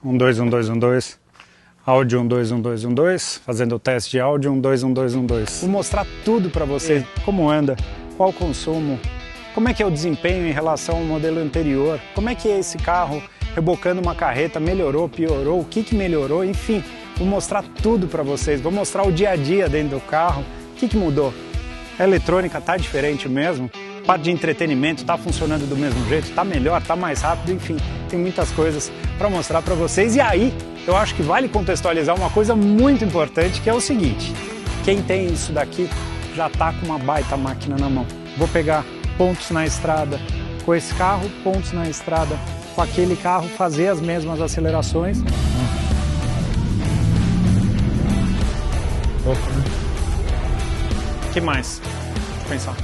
2, 1, 2, 1, 2. Áudio 1, 2, 1, 2, 1, 2. Fazendo o teste de áudio 1, 2, 1, 2, 1, 2. Vou mostrar tudo para vocês, como anda, qual o consumo, como é que é o desempenho em relação ao modelo anterior, como é que é esse carro rebocando uma carreta, melhorou, piorou, o que melhorou, enfim. Vou mostrar tudo para vocês, vou mostrar o dia a dia dentro do carro, o que mudou. A eletrônica tá diferente mesmo, a parte de entretenimento tá funcionando do mesmo jeito, tá melhor, tá mais rápido, enfim, tem muitas coisas para mostrar para vocês. E aí, eu acho que vale contextualizar uma coisa muito importante, que é o seguinte: quem tem isso daqui já tá com uma baita máquina na mão. Vou pegar pontos na estrada com esse carro, pontos na estrada com aquele carro, fazer as mesmas acelerações. O que mais? Deixa eu pensar.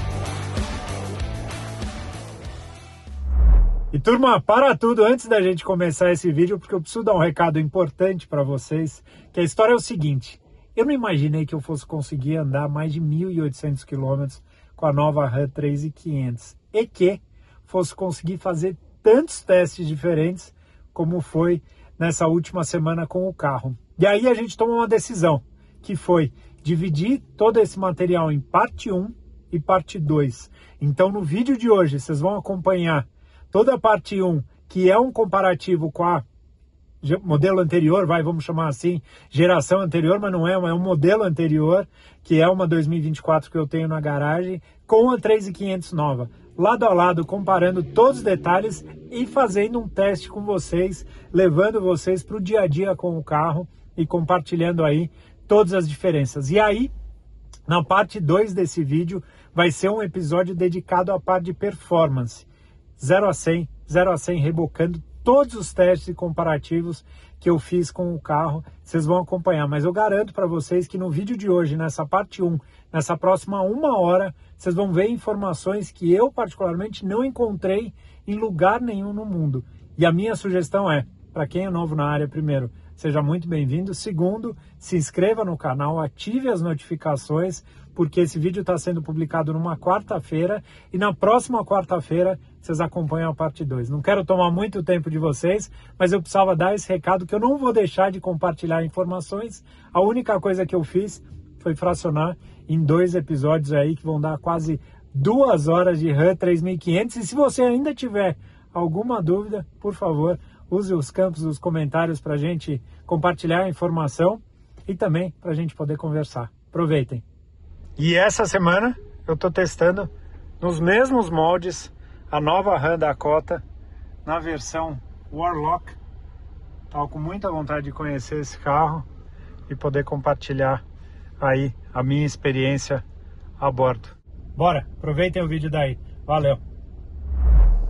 E turma, para tudo antes da gente começar esse vídeo, porque eu preciso dar um recado importante para vocês, que a história é o seguinte: eu não imaginei que eu fosse conseguir andar mais de 1.800 km com a nova Ram 3500 e que fosse conseguir fazer tantos testes diferentes como foi nessa última semana com o carro. E aí a gente tomou uma decisão, que foi dividir todo esse material em parte 1 e parte 2. Então no vídeo de hoje vocês vão acompanhar toda a parte 1, que é um comparativo com a modelo anterior, vamos chamar assim, geração anterior, mas não é, é um modelo anterior, que é uma 2024 que eu tenho na garagem, com a 3500 nova, lado a lado, comparando todos os detalhes e fazendo um teste com vocês, levando vocês para o dia a dia com o carro e compartilhando aí todas as diferenças. E aí, na parte 2 desse vídeo, vai ser um episódio dedicado à parte de performance. 0 a 100, 0 a 100, rebocando todos os testes e comparativos que eu fiz com o carro, vocês vão acompanhar. Mas eu garanto para vocês que no vídeo de hoje, nessa parte 1, nessa próxima 1 hora, vocês vão ver informações que eu particularmente não encontrei em lugar nenhum no mundo. E a minha sugestão é, para quem é novo na área, primeiro, seja muito bem-vindo. Segundo, se inscreva no canal, ative as notificações, porque esse vídeo está sendo publicado numa quarta-feira e na próxima quarta-feira vocês acompanham a parte 2. Não quero tomar muito tempo de vocês, mas eu precisava dar esse recado que eu não vou deixar de compartilhar informações. A única coisa que eu fiz foi fracionar em 2 episódios aí que vão dar quase 2 horas de Ram 3500. E se você ainda tiver alguma dúvida, por favor, use os campos dos comentários para a gente compartilhar a informação e também para a gente poder conversar. Aproveitem! E essa semana eu estou testando nos mesmos moldes a nova Ram Dakota na versão Warlock. Estava com muita vontade de conhecer esse carro e poder compartilhar aí a minha experiência a bordo. Bora, aproveitem o vídeo daí. Valeu!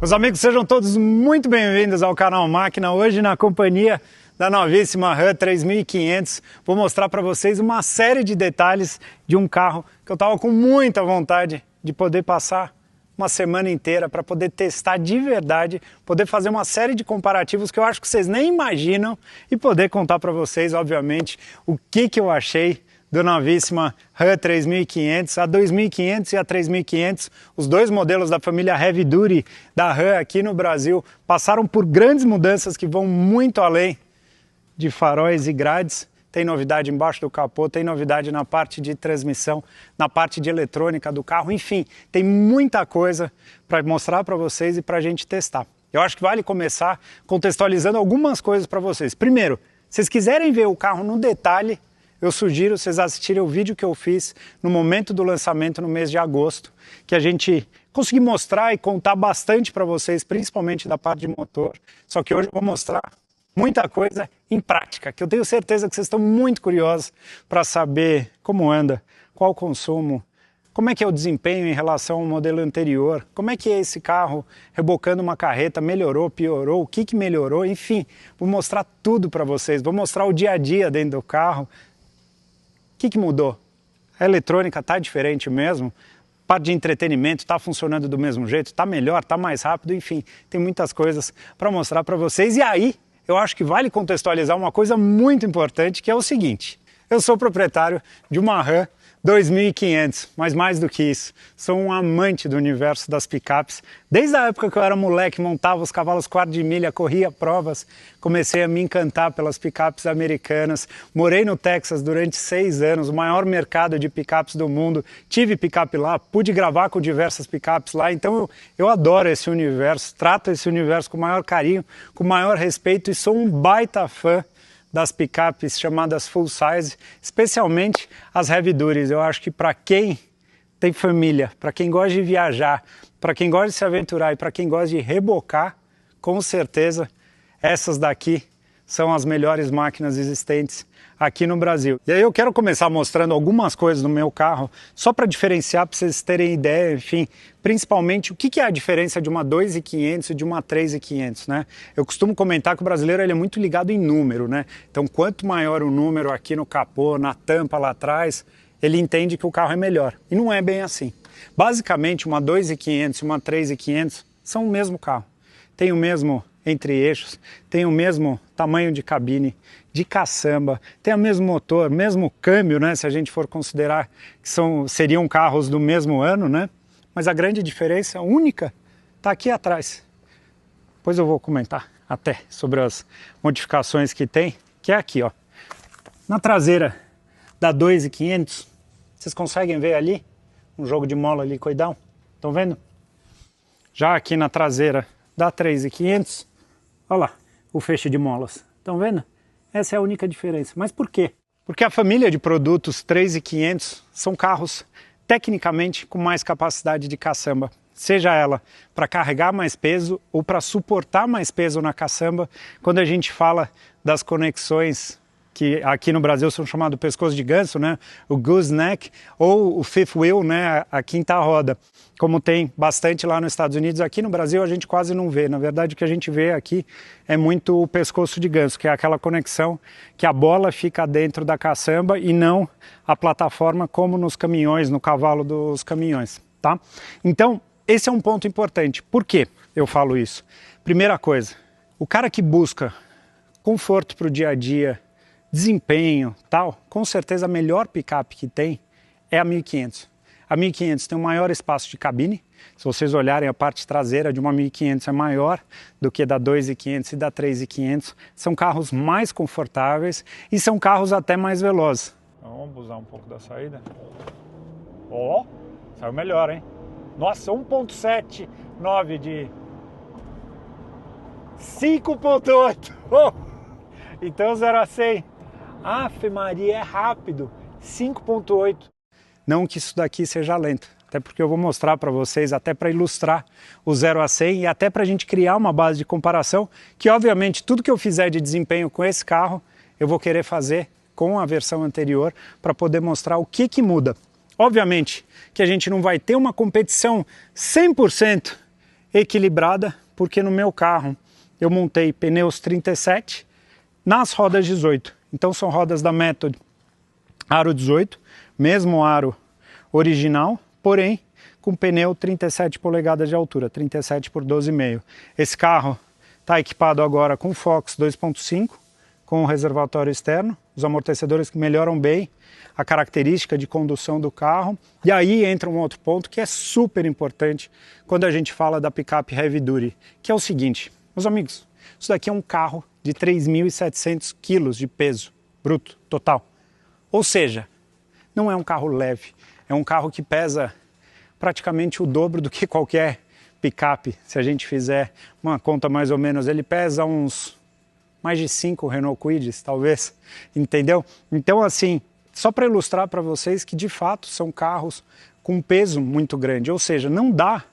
Meus amigos, sejam todos muito bem-vindos ao canal Máquina. Hoje na companhia da novíssima Ram 3500, vou mostrar para vocês uma série de detalhes de um carro que eu estava com muita vontade de poder passar uma semana inteira para poder testar de verdade, poder fazer uma série de comparativos que eu acho que vocês nem imaginam e poder contar para vocês, obviamente, o que eu achei do novíssima Ram 3500, a 2500 e a 3500, os 2 modelos da família Heavy Duty da Ram aqui no Brasil, passaram por grandes mudanças que vão muito além de faróis e grades. Tem novidade embaixo do capô, tem novidade na parte de transmissão, na parte de eletrônica do carro, enfim, tem muita coisa para mostrar para vocês e para a gente testar. Eu acho que vale começar contextualizando algumas coisas para vocês. Primeiro, se vocês quiserem ver o carro no detalhe, eu sugiro vocês assistirem o vídeo que eu fiz no momento do lançamento no mês de agosto, que a gente conseguiu mostrar e contar bastante para vocês, principalmente da parte de motor. Só que hoje eu vou mostrar muita coisa em prática, que eu tenho certeza que vocês estão muito curiosos para saber como anda, qual o consumo, como é que é o desempenho em relação ao modelo anterior, como é que é esse carro rebocando uma carreta, melhorou, piorou, o que melhorou, enfim, vou mostrar tudo para vocês, vou mostrar o dia a dia dentro do carro, o que mudou. A eletrônica está diferente mesmo, a parte de entretenimento está funcionando do mesmo jeito, está melhor, está mais rápido, enfim, tem muitas coisas para mostrar para vocês. E aí, eu acho que vale contextualizar uma coisa muito importante, que é o seguinte: eu sou proprietário de uma Ram 2.500, mas mais do que isso, sou um amante do universo das picapes. Desde a época que eu era moleque, montava os cavalos quarto de milha, corria provas, comecei a me encantar pelas picapes americanas. Morei no Texas durante 6 anos, o maior mercado de picapes do mundo. Tive picape lá, pude gravar com diversas picapes lá, então eu adoro esse universo, trato esse universo com o maior carinho, com o maior respeito e sou um baita fã das picapes chamadas full size, especialmente as heavy duties. Eu acho que para quem tem família, para quem gosta de viajar, para quem gosta de se aventurar e para quem gosta de rebocar, com certeza essas daqui são as melhores máquinas existentes aqui no Brasil. E aí eu quero começar mostrando algumas coisas no meu carro, só para diferenciar, para vocês terem ideia, enfim, principalmente o que é a diferença de uma 2.500 e de uma 3.500, né? Eu costumo comentar que o brasileiro ele é muito ligado em número, né? Então quanto maior o número aqui no capô, na tampa lá atrás, ele entende que o carro é melhor. E não é bem assim. Basicamente uma 2.500 e uma 3.500 são o mesmo carro. Tem o mesmo entre-eixos, tem o mesmo tamanho de cabine, de caçamba, tem o mesmo motor, mesmo câmbio, né, se a gente for considerar que seriam carros do mesmo ano, né? Mas a grande diferença única está aqui atrás. Depois eu vou comentar até sobre as modificações que tem, que é aqui, ó. Na traseira da 2.500, vocês conseguem ver ali um jogo de mola liquid down? Estão vendo? Já aqui na traseira da 3.500, olha lá o feixe de molas. Estão vendo? Essa é a única diferença. Mas por quê? Porque a família de produtos 3.500 são carros tecnicamente com mais capacidade de caçamba. Seja ela para carregar mais peso ou para suportar mais peso na caçamba. Quando a gente fala das conexões que aqui no Brasil são chamados pescoço de ganso, né? O gooseneck ou o fifth wheel, né? A quinta roda. Como tem bastante lá nos Estados Unidos, aqui no Brasil a gente quase não vê. Na verdade o que a gente vê aqui é muito o pescoço de ganso, que é aquela conexão que a bola fica dentro da caçamba e não a plataforma como nos caminhões, no cavalo dos caminhões, tá? Então esse é um ponto importante. Por que eu falo isso? Primeira coisa, o cara que busca conforto para o dia a dia, desempenho, tal, com certeza a melhor picape que tem é a 1.500. A 1.500 tem um maior espaço de cabine. Se vocês olharem, a parte traseira de uma 1.500 é maior do que da 2.500 e da 3.500. São carros mais confortáveis e são carros até mais velozes. Vamos usar um pouco da saída. Ó, saiu melhor, hein? Nossa, 1.79 de 5.8. Oh! Então 0 a 100. Afe Maria, é rápido. 5.8. Não que isso daqui seja lento, até porque eu vou mostrar para vocês, até para ilustrar o 0 a 100 e até para a gente criar uma base de comparação, que obviamente tudo que eu fizer de desempenho com esse carro, eu vou querer fazer com a versão anterior para poder mostrar o que muda. Obviamente que a gente não vai ter uma competição 100% equilibrada, porque no meu carro eu montei pneus 37 nas rodas 18. Então são rodas da Method aro 18, mesmo aro original, porém com pneu 37 polegadas de altura, 37 por 12,5. Esse carro está equipado agora com Fox 2.5, com o reservatório externo, os amortecedores que melhoram bem a característica de condução do carro. E aí entra um outro ponto que é super importante quando a gente fala da picape Heavy Duty, que é o seguinte, meus amigos, isso daqui é um carro de 3.700 quilos de peso bruto total. Ou seja, não é um carro leve, é um carro que pesa praticamente o dobro do que qualquer picape. Se a gente fizer uma conta mais ou menos, ele pesa uns mais de 5 Renault Kwid's, talvez, entendeu? Então assim, só para ilustrar para vocês que de fato são carros com peso muito grande, ou seja, não dá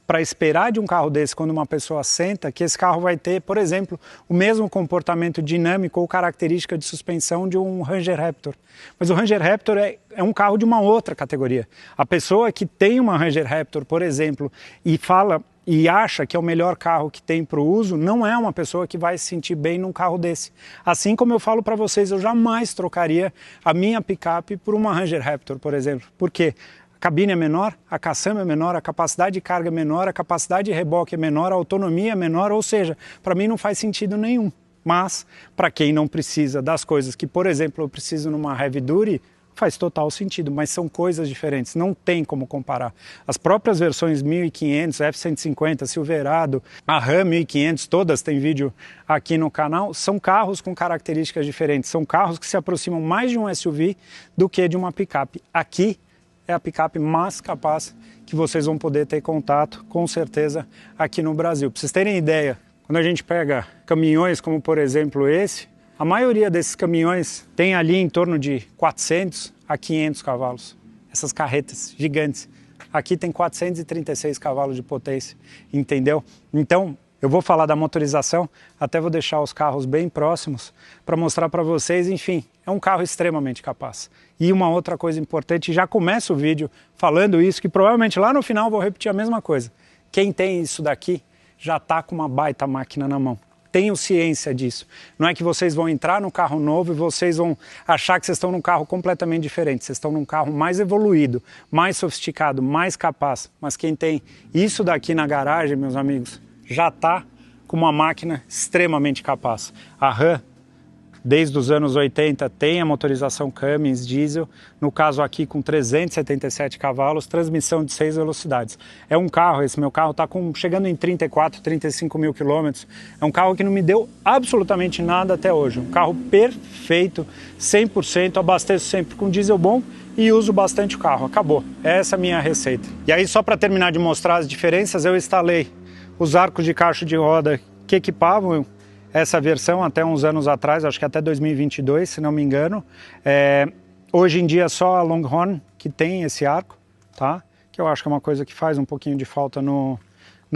para esperar de um carro desse, quando uma pessoa senta, que esse carro vai ter, por exemplo, o mesmo comportamento dinâmico ou característica de suspensão de um Ranger Raptor. Mas o Ranger Raptor é um carro de uma outra categoria. A pessoa que tem uma Ranger Raptor, por exemplo, e fala e acha que é o melhor carro que tem para o uso, não é uma pessoa que vai se sentir bem num carro desse. Assim como eu falo para vocês, eu jamais trocaria a minha picape por uma Ranger Raptor, por exemplo. Por quê? A cabine é menor, a caçamba é menor, a capacidade de carga é menor, a capacidade de reboque é menor, a autonomia é menor, ou seja, para mim não faz sentido nenhum. Mas, para quem não precisa das coisas que, por exemplo, eu preciso numa Heavy Duty, Faz total sentido, mas são coisas diferentes, não tem como comparar. As próprias versões 1500, F-150, Silverado, a Ram 1500, todas têm vídeo aqui no canal, são carros com características diferentes, são carros que se aproximam mais de um SUV do que de uma picape. Aqui é a picape mais capaz que vocês vão poder ter contato, com certeza, aqui no Brasil. Para vocês terem ideia, quando a gente pega caminhões como, por exemplo, esse, a maioria desses caminhões tem ali em torno de 400 a 500 cavalos. Essas carretas gigantes. Aqui tem 436 cavalos de potência, entendeu? Então, eu vou falar da motorização, até vou deixar os carros bem próximos para mostrar para vocês, enfim, é um carro extremamente capaz. E uma outra coisa importante, já começo o vídeo falando isso, que provavelmente lá no final vou repetir a mesma coisa. Quem tem isso daqui já está com uma baita máquina na mão. Tenham ciência disso. Não é que vocês vão entrar no carro novo e vocês vão achar que vocês estão num carro completamente diferente. Vocês estão num carro mais evoluído, mais sofisticado, mais capaz. Mas quem tem isso daqui na garagem, meus amigos, já está com uma máquina extremamente capaz. A Ram, desde os anos 80, tem a motorização Cummins diesel, no caso aqui com 377 cavalos, transmissão de 6 velocidades. É um carro, esse meu carro está chegando em 34, 35 mil quilômetros, é um carro que não me deu absolutamente nada até hoje, um carro perfeito, 100%, abasteço sempre com diesel bom e uso bastante o carro, acabou, essa é a minha receita. E aí só para terminar de mostrar as diferenças, eu instalei os arcos de caixa de roda que equipavam essa versão até uns anos atrás, acho que até 2022, se não me engano. Hoje em dia só a Longhorn que tem esse arco, tá? Que eu acho que é uma coisa que faz um pouquinho de falta no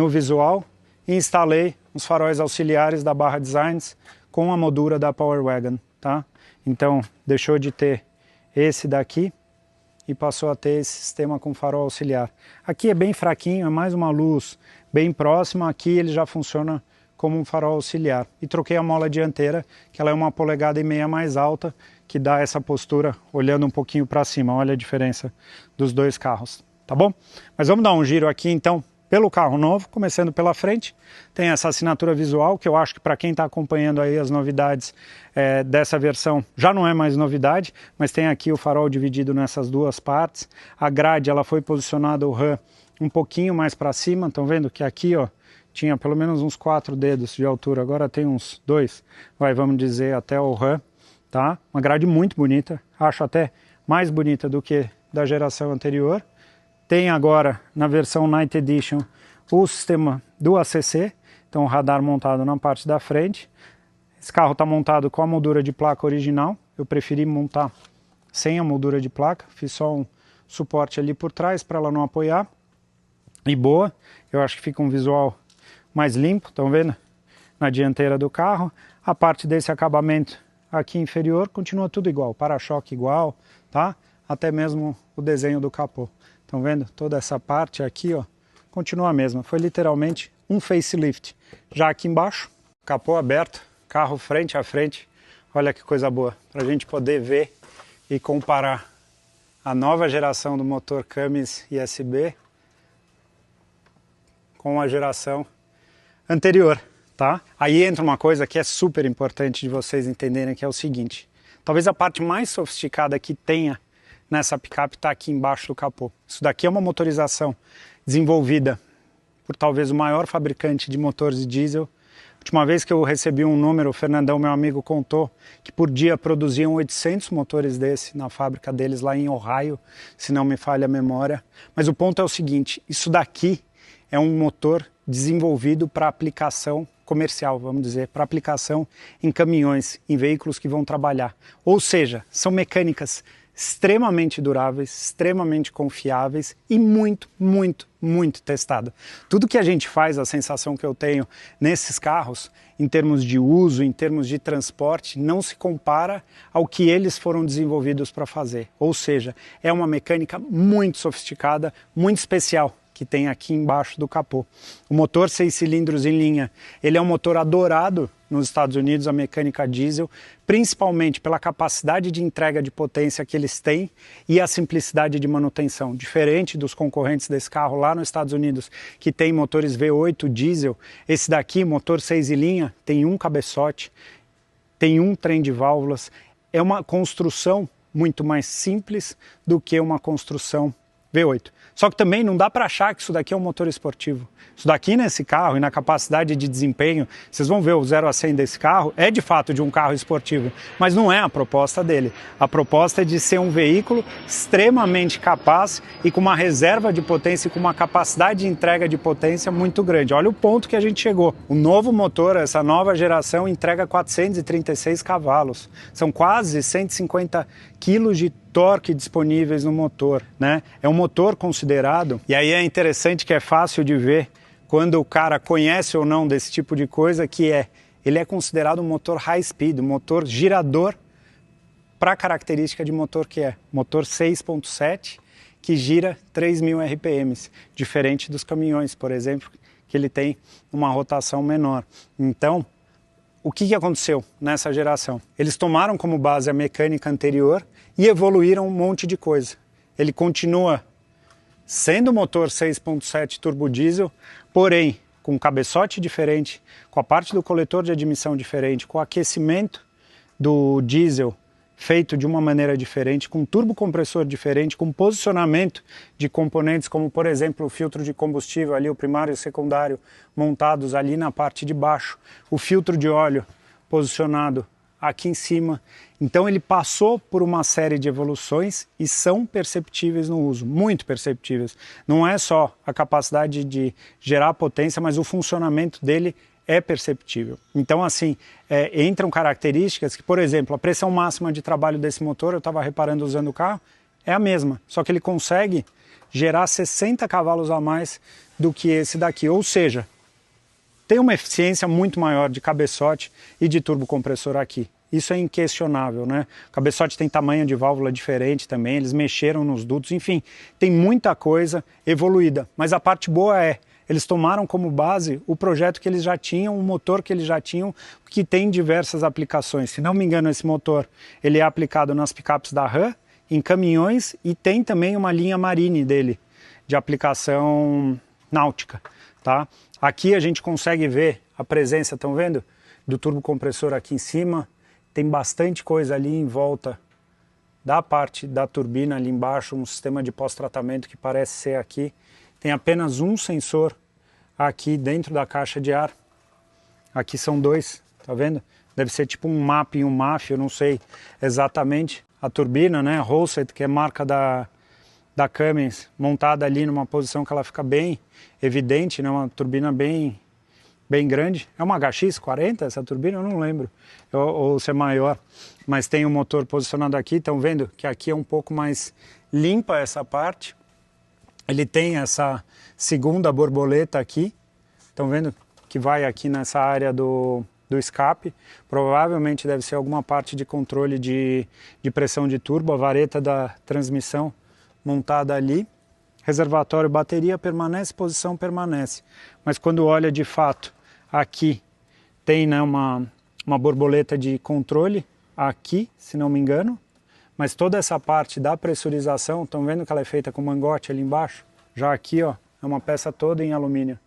visual. E instalei os faróis auxiliares da Barra Designs com a moldura da Power Wagon, tá? Então deixou de ter esse daqui e passou a ter esse sistema com farol auxiliar. Aqui é bem fraquinho, é mais uma luz bem próxima, aqui ele já funciona como um farol auxiliar. E troquei a mola dianteira, que ela é 1,5 polegadas mais alta, que dá essa postura olhando um pouquinho para cima. Olha a diferença dos dois carros, tá bom? Mas vamos dar um giro aqui então pelo carro novo, começando pela frente. Tem essa assinatura visual, que eu acho que para quem está acompanhando aí as novidades dessa versão, já não é mais novidade, mas tem aqui o farol dividido nessas duas partes. A grade, ela foi posicionada, o RAM, um pouquinho mais para cima. Estão vendo que aqui, ó, tinha pelo menos uns 4 dedos de altura, agora tem uns 2, vamos dizer, até o RAM, tá? Uma grade muito bonita, acho até mais bonita do que da geração anterior. Tem agora, na versão Night Edition, o sistema do ACC, então o radar montado na parte da frente. Esse carro está montado com a moldura de placa original, eu preferi montar sem a moldura de placa, fiz só um suporte ali por trás para ela não apoiar. E boa, eu acho que fica um visual mais limpo, estão vendo? Na dianteira do carro. A parte desse acabamento aqui inferior continua tudo igual, para-choque igual, tá? Até mesmo o desenho do capô. Estão vendo? Toda essa parte aqui, ó, continua a mesma. Foi literalmente um facelift. Já aqui embaixo, capô aberto, carro frente a frente. Olha que coisa boa, para a gente poder ver e comparar a nova geração do motor Cummins ISB com a geração anterior, tá? Aí entra uma coisa que é super importante de vocês entenderem, que é o seguinte. Talvez a parte mais sofisticada que tenha nessa picape está aqui embaixo do capô. Isso daqui é uma motorização desenvolvida por talvez o maior fabricante de motores de diesel. A última vez que eu recebi um número, o Fernandão, meu amigo, contou que por dia produziam 800 motores desse na fábrica deles lá em Ohio, se não me falha a memória. Mas o ponto é o seguinte, isso daqui é um motor desenvolvido para aplicação comercial, vamos dizer, para aplicação em caminhões, em veículos que vão trabalhar. Ou seja, são mecânicas extremamente duráveis, extremamente confiáveis e muito, muito, muito testada. Tudo que a gente faz, a sensação que eu tenho nesses carros, em termos de uso, em termos de transporte, não se compara ao que eles foram desenvolvidos para fazer. Ou seja, é uma mecânica muito sofisticada, muito especial, que tem aqui embaixo do capô. O motor 6 cilindros em linha, ele é um motor adorado nos Estados Unidos, a mecânica diesel, principalmente pela capacidade de entrega de potência que eles têm e a simplicidade de manutenção. Diferente dos concorrentes desse carro lá nos Estados Unidos, que tem motores V8 diesel, esse daqui, motor 6 em linha, tem um cabeçote, tem um trem de válvulas, é uma construção muito mais simples do que uma construção V8. Só que também não dá para achar que isso daqui é um motor esportivo. Isso daqui nesse carro e na capacidade de desempenho, vocês vão ver o 0 a 100 desse carro, é de fato de um carro esportivo, mas não é a proposta dele. A proposta é de ser um veículo extremamente capaz e com uma reserva de potência e com uma capacidade de entrega de potência muito grande. Olha o ponto que a gente chegou. O novo motor, essa nova geração, entrega 436 cavalos. São quase 150 quilos de torque disponíveis no motor, né? É um motor considerado, e aí é interessante que é fácil de ver quando o cara conhece ou não desse tipo de coisa, que ele é considerado um motor high speed, um motor girador para a característica de motor que é. Motor 6.7 que gira 3.000 RPMs, diferente dos caminhões, por exemplo, que ele tem uma rotação menor. Então, o que aconteceu nessa geração? Eles tomaram como base a mecânica anterior e evoluíram um monte de coisa. Ele continua sendo motor 6.7 turbo diesel, porém com um cabeçote diferente, com a parte do coletor de admissão diferente, com o aquecimento do diesel feito de uma maneira diferente, com turbo compressor diferente, com posicionamento de componentes como, por exemplo, o filtro de combustível ali, o primário e o secundário, montados ali na parte de baixo, o filtro de óleo posicionado aqui em cima. Então ele passou por uma série de evoluções e são perceptíveis no uso, muito perceptíveis. Não é só a capacidade de gerar potência, mas o funcionamento dele é perceptível. Então, assim, entram características que, por exemplo, a pressão máxima de trabalho desse motor, eu estava reparando usando o carro, é a mesma, só que ele consegue gerar 60 cavalos a mais do que esse daqui, ou seja, tem uma eficiência muito maior de cabeçote e de turbocompressor aqui. Isso é inquestionável, né? O cabeçote tem tamanho de válvula diferente também, eles mexeram nos dutos, enfim, tem muita coisa evoluída. Mas a parte boa eles tomaram como base o projeto que eles já tinham, o motor que eles já tinham, que tem diversas aplicações. Se não me engano, esse motor ele é aplicado nas picapes da Ram, em caminhões, e tem também uma linha Marine dele, de aplicação náutica, tá? Aqui a gente consegue ver a presença, estão vendo? Do turbocompressor aqui em cima. Tem bastante coisa ali em volta da parte da turbina ali embaixo, um sistema de pós-tratamento que parece ser aqui. Tem apenas um sensor aqui dentro da caixa de ar. Aqui são dois, tá vendo? Deve ser tipo um MAP e um MAF, eu não sei exatamente. A turbina, né, Roset, que é marca da Cummins, montada ali numa posição que ela fica bem evidente, né, uma turbina bem grande. É uma HX40 essa turbina? Eu não lembro, ou se é maior. Mas tem um motor posicionado aqui, estão vendo que aqui é um pouco mais limpa essa parte. Ele tem essa segunda borboleta aqui, estão vendo que vai aqui nessa área do escape. Provavelmente deve ser alguma parte de controle de pressão de turbo, a vareta da transmissão montada ali. Reservatório, bateria permanece, posição permanece. Mas quando olha de fato, aqui tem, né, uma borboleta de controle, aqui, se não me engano. Mas toda essa parte da pressurização, estão vendo que ela é feita com mangote ali embaixo? Já aqui, ó, é uma peça toda em alumínio.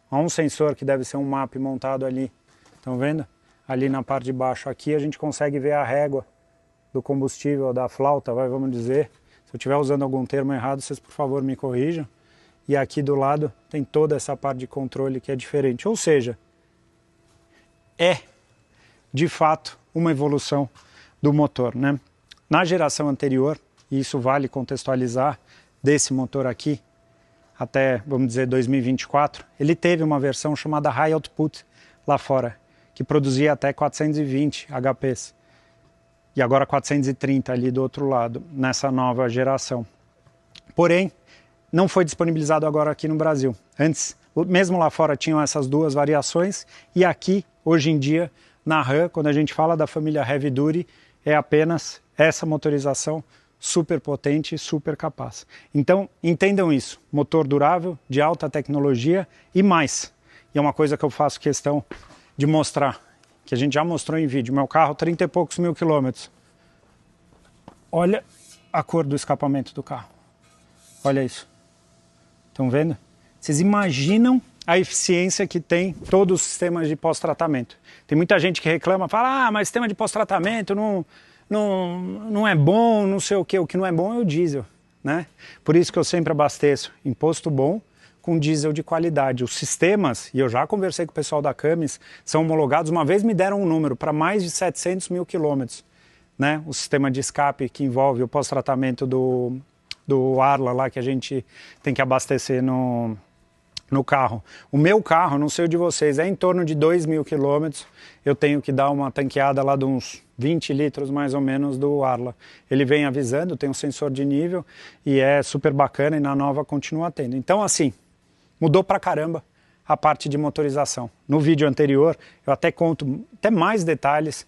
Há um sensor que deve ser um MAP montado ali. Estão vendo? Ali na parte de baixo. Aqui a gente consegue ver a régua do combustível, da flauta, vamos dizer. Se eu estiver usando algum termo errado, vocês por favor me corrijam. E aqui do lado tem toda essa parte de controle que é diferente. Ou seja, é de fato uma evolução do motor, né? Na geração anterior, e isso vale contextualizar, desse motor aqui, até, vamos dizer, 2024, ele teve uma versão chamada High Output lá fora, que produzia até 420 HPs. E agora 430 ali do outro lado, nessa nova geração. Porém, não foi disponibilizado agora aqui no Brasil. Antes, mesmo lá fora, tinham essas duas variações, e aqui, hoje em dia, na Ram, quando a gente fala da família Heavy Duty, é apenas essa motorização super potente e super capaz. Então, entendam isso. Motor durável, de alta tecnologia e mais. E é uma coisa que eu faço questão de mostrar, que a gente já mostrou em vídeo. Meu carro, 30 e poucos mil quilômetros. Olha a cor do escapamento do carro. Olha isso. Estão vendo? Vocês imaginam a eficiência que tem todos os sistemas de pós-tratamento. Tem muita gente que reclama, fala, mas sistema de pós-tratamento não é bom, não sei o que não é bom é o diesel, né? Por isso que eu sempre abasteço em posto bom, com diesel de qualidade. Os sistemas, e eu já conversei com o pessoal da Camis, são homologados, uma vez me deram um número, para mais de 700 mil quilômetros, né? O sistema de escape que envolve o pós-tratamento do Arla lá, que a gente tem que abastecer no carro. O meu carro, não sei o de vocês, é em torno de 2.000 quilômetros, eu tenho que dar uma tanqueada lá de uns 20 litros mais ou menos do Arla. Ele vem avisando, tem um sensor de nível e é super bacana e na nova continua tendo. Então assim, mudou pra caramba a parte de motorização. No vídeo anterior eu até conto até mais detalhes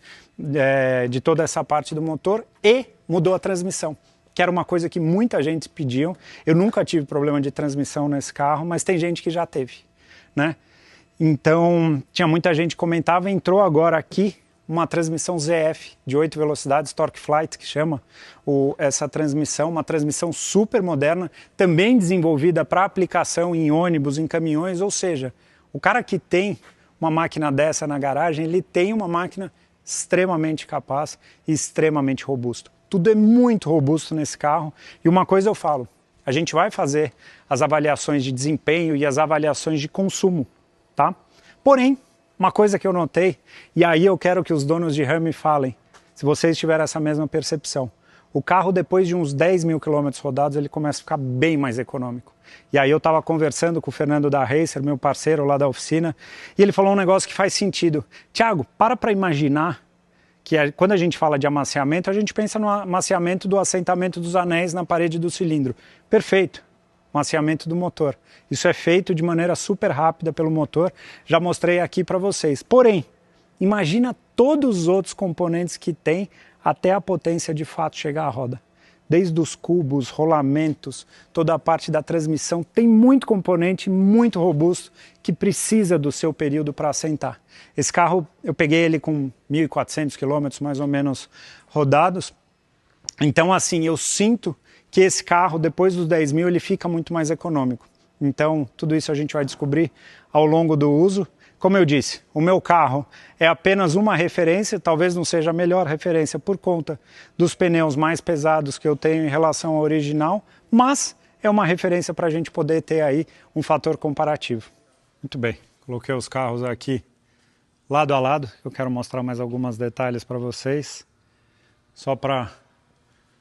de toda essa parte do motor e mudou a transmissão, que era uma coisa que muita gente pediu. Eu nunca tive problema de transmissão nesse carro, mas tem gente que já teve, né? Então tinha muita gente que comentava, entrou agora aqui uma transmissão ZF de 8 velocidades, Torque Flight, que chama essa transmissão, uma transmissão super moderna, também desenvolvida para aplicação em ônibus, em caminhões, ou seja, o cara que tem uma máquina dessa na garagem, ele tem uma máquina extremamente capaz e extremamente robusta. Tudo é muito robusto nesse carro e uma coisa eu falo, a gente vai fazer as avaliações de desempenho e as avaliações de consumo, tá? Porém, uma coisa que eu notei, e aí eu quero que os donos de Ram me falem, se vocês tiverem essa mesma percepção. O carro, depois de uns 10.000 quilômetros rodados, ele começa a ficar bem mais econômico. E aí eu estava conversando com o Fernando da Racer, meu parceiro lá da oficina, e ele falou um negócio que faz sentido. Thiago, para imaginar que quando a gente fala de amaciamento, a gente pensa no amaciamento do assentamento dos anéis na parede do cilindro. Perfeito. Maciamento do motor. Isso é feito de maneira super rápida pelo motor, já mostrei aqui para vocês. Porém, imagina todos os outros componentes que tem até a potência de fato chegar à roda. Desde os cubos, rolamentos, toda a parte da transmissão, tem muito componente muito robusto que precisa do seu período para assentar. Esse carro, eu peguei ele com 1.400 quilômetros mais ou menos rodados, então assim, eu sinto que esse carro, depois dos 10.000, ele fica muito mais econômico. Então, tudo isso a gente vai descobrir ao longo do uso. Como eu disse, o meu carro é apenas uma referência, talvez não seja a melhor referência por conta dos pneus mais pesados que eu tenho em relação ao original, mas é uma referência para a gente poder ter aí um fator comparativo. Muito bem, coloquei os carros aqui lado a lado. Eu quero mostrar mais alguns detalhes para vocês, só para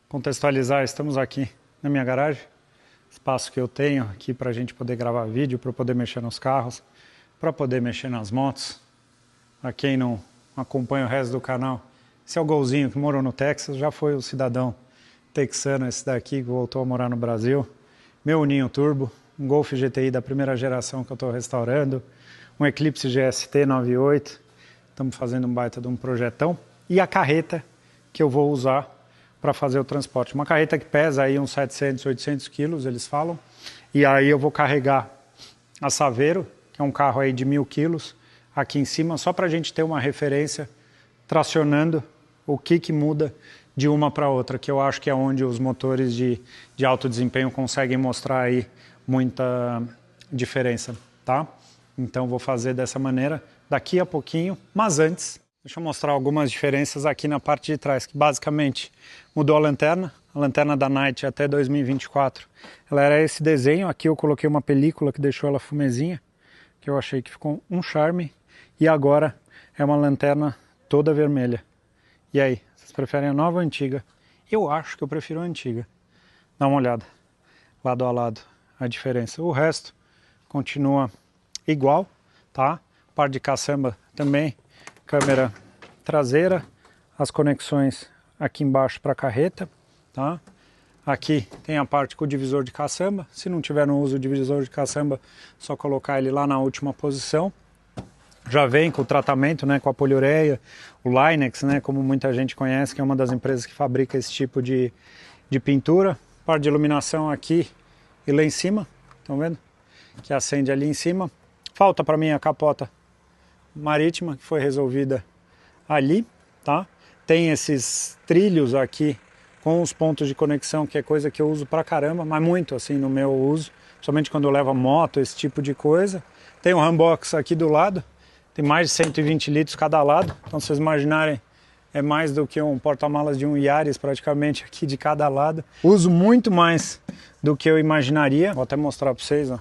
contextualizar. Estamos aqui na minha garagem, espaço que eu tenho aqui para a gente poder gravar vídeo, para poder mexer nos carros, para poder mexer nas motos. Para quem não acompanha o resto do canal, esse é o Golzinho que morou no Texas, já foi o cidadão texano esse daqui que voltou a morar no Brasil. Meu Ninho Turbo, um Golf GTI da primeira geração que eu estou restaurando, um Eclipse GST 98, estamos fazendo um baita de um projetão, e a carreta que eu vou usar para fazer o transporte. Uma carreta que pesa aí uns 700, 800 quilos, eles falam, e aí eu vou carregar a Saveiro, que é um carro aí de 1.000 quilos, aqui em cima, só para a gente ter uma referência tracionando o que muda de uma para outra, que eu acho que é onde os motores de alto desempenho conseguem mostrar aí muita diferença, tá? Então vou fazer dessa maneira daqui a pouquinho, mas antes, deixa eu mostrar algumas diferenças aqui na parte de trás, que basicamente mudou a lanterna da Night até 2024, ela era esse desenho, aqui eu coloquei uma película que deixou ela fumezinha, que eu achei que ficou um charme, e agora é uma lanterna toda vermelha. E aí, vocês preferem a nova ou a antiga? Eu acho que eu prefiro a antiga. Dá uma olhada, lado a lado, a diferença. O resto continua igual, tá? Parte de caçamba também, câmera traseira, as conexões aqui embaixo para a carreta, tá? Aqui tem a parte com o divisor de caçamba, se não tiver no uso o divisor de caçamba, só colocar ele lá na última posição. Já vem com o tratamento, né, com a poliureia, o Line-X, né, como muita gente conhece, que é uma das empresas que fabrica esse tipo de pintura. Parte de iluminação aqui e lá em cima, estão vendo? Que acende ali em cima. Falta para mim a capota marítima, que foi resolvida ali, tá? Tem esses trilhos aqui com os pontos de conexão, que é coisa que eu uso pra caramba, mas muito assim no meu uso, principalmente quando eu levo a moto, esse tipo de coisa. Tem o Rambox aqui do lado, tem mais de 120 litros cada lado, então vocês imaginarem é mais do que um porta-malas de um Yaris praticamente aqui de cada lado. Uso muito mais do que eu imaginaria. Vou até mostrar para vocês, ó.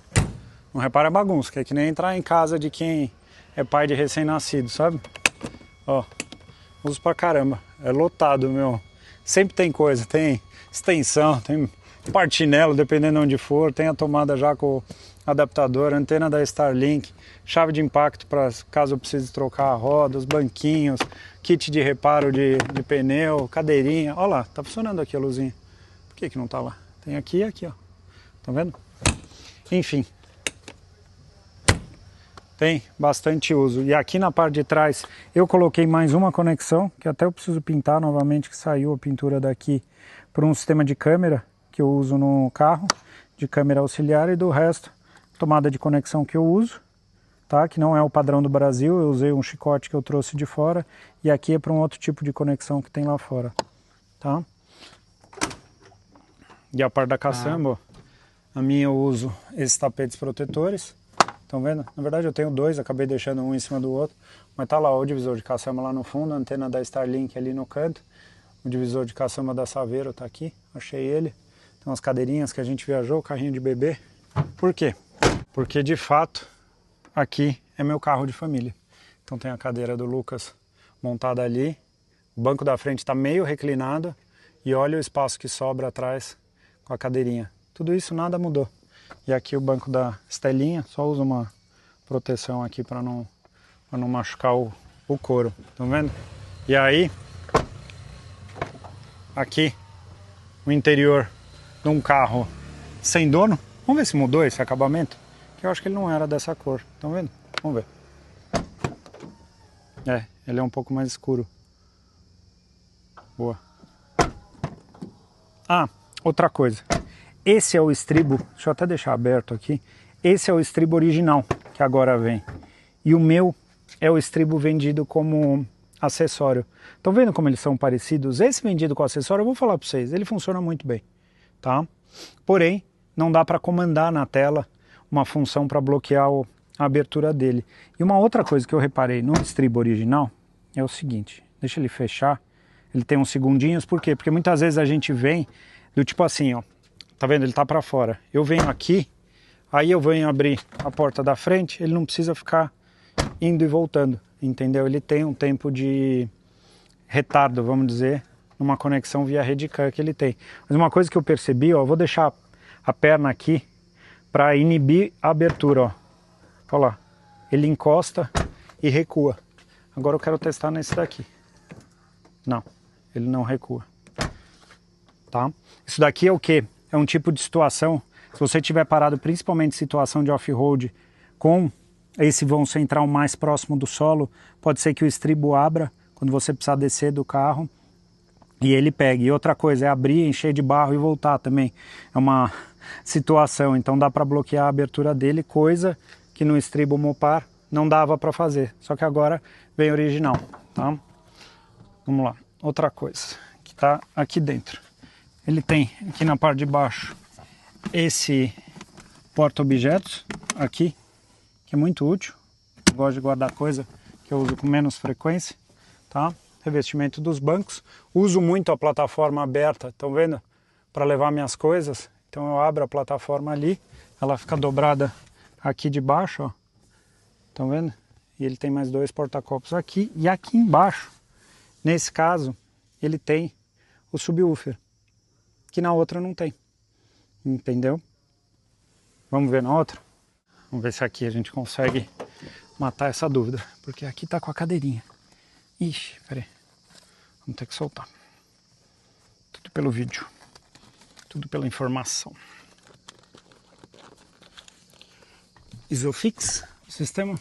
Não repara a bagunça, que é que nem entrar em casa de quem é pai de recém-nascido, sabe? Ó, uso pra caramba. É lotado, meu. Sempre tem coisa, tem extensão, tem partinelo, dependendo de onde for, tem a tomada já com o adaptador, antena da Starlink, chave de impacto para caso eu precise trocar a roda, os banquinhos, kit de reparo de pneu, cadeirinha. Olha lá, tá funcionando aqui a luzinha. Por que não tá lá? Tem aqui e aqui, ó. Tá vendo? Enfim. Tem bastante uso. E aqui na parte de trás eu coloquei mais uma conexão, que até eu preciso pintar novamente, que saiu a pintura daqui, por um sistema de câmera que eu uso no carro, de câmera auxiliar, e do resto, tomada de conexão que eu uso, tá? Que não é o padrão do Brasil, eu usei um chicote que eu trouxe de fora, e aqui é para um outro tipo de conexão que tem lá fora, tá? E a parte da caçamba, ó, a minha eu uso esses tapetes protetores. Estão vendo? Na verdade eu tenho dois, acabei deixando um em cima do outro, mas tá lá o divisor de caçamba lá no fundo, a antena da Starlink ali no canto, o divisor de caçamba da Saveiro tá aqui, achei ele. Tem umas cadeirinhas que a gente viajou, o carrinho de bebê. Por quê? Porque de fato aqui é meu carro de família. Então tem a cadeira do Lucas montada ali, o banco da frente está meio reclinado e olha o espaço que sobra atrás com a cadeirinha. Tudo isso nada mudou. E aqui o banco da Estelinha, só usa uma proteção aqui para não machucar o couro, estão vendo? E aí, aqui, o interior de um carro sem dono. Vamos ver se mudou esse acabamento, que eu acho que ele não era dessa cor, estão vendo? Vamos ver. É, ele é um pouco mais escuro. Boa. Ah, outra coisa. Esse é o estribo, deixa eu até deixar aberto aqui, esse é o estribo original que agora vem. E o meu é o estribo vendido como acessório. Estão vendo como eles são parecidos? Esse vendido com acessório, eu vou falar para vocês, ele funciona muito bem, tá? Porém, não dá para comandar na tela uma função para bloquear a abertura dele. E uma outra coisa que eu reparei no estribo original é o seguinte, deixa ele fechar, ele tem uns segundinhos, por quê? Porque muitas vezes a gente vem do tipo assim, ó. Tá vendo? Ele tá para fora. Eu venho aqui, aí eu venho abrir a porta da frente, ele não precisa ficar indo e voltando, entendeu? Ele tem um tempo de retardo, vamos dizer, numa conexão via rede CAN que ele tem. Mas uma coisa que eu percebi, ó, eu vou deixar a perna aqui para inibir a abertura, ó. Olha lá, ele encosta e recua. Agora eu quero testar nesse daqui. Não, ele não recua. Tá? Isso daqui é o quê? É um tipo de situação, se você estiver parado principalmente em situação de off-road com esse vão central mais próximo do solo, pode ser que o estribo abra quando você precisar descer do carro e ele pegue. E outra coisa é abrir, encher de barro e voltar também. É uma situação, então dá para bloquear a abertura dele, coisa que no estribo Mopar não dava para fazer. Só que agora vem original, tá? Vamos lá, outra coisa que está aqui dentro. Ele tem aqui na parte de baixo esse porta-objetos aqui, que é muito útil. Eu gosto de guardar coisa que eu uso com menos frequência, tá? Revestimento dos bancos. Uso muito a plataforma aberta, estão vendo? Para levar minhas coisas. Então eu abro a plataforma ali, ela fica dobrada aqui de baixo, ó. Estão vendo? E ele tem mais dois porta-copos aqui. E aqui embaixo, nesse caso, ele tem o subwoofer, que na outra não tem, entendeu? Vamos ver na outra? Vamos ver se aqui a gente consegue matar essa dúvida, porque aqui tá com a cadeirinha. Ixi, peraí, vamos ter que soltar. Tudo pelo vídeo, tudo pela informação. Isofix, o sistema.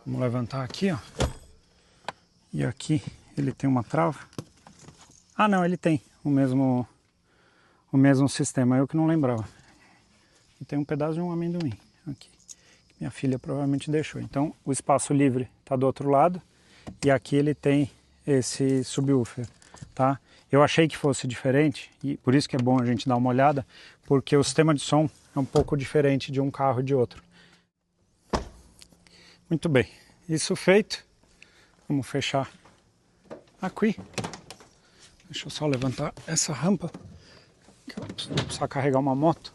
Vamos levantar aqui, ó. E aqui ele tem uma trava. Ah, não, ele tem o mesmo sistema, eu que não lembrava. E tem um pedaço de um amendoim aqui, que minha filha provavelmente deixou. Então o espaço livre está do outro lado e aqui ele tem esse subwoofer, tá? Eu achei que fosse diferente, e por isso que é bom a gente dar uma olhada, porque o sistema de som é um pouco diferente de um carro e de outro. Muito bem, isso feito, vamos fechar aqui. Deixa eu só levantar essa rampa, que eu vou precisar carregar uma moto.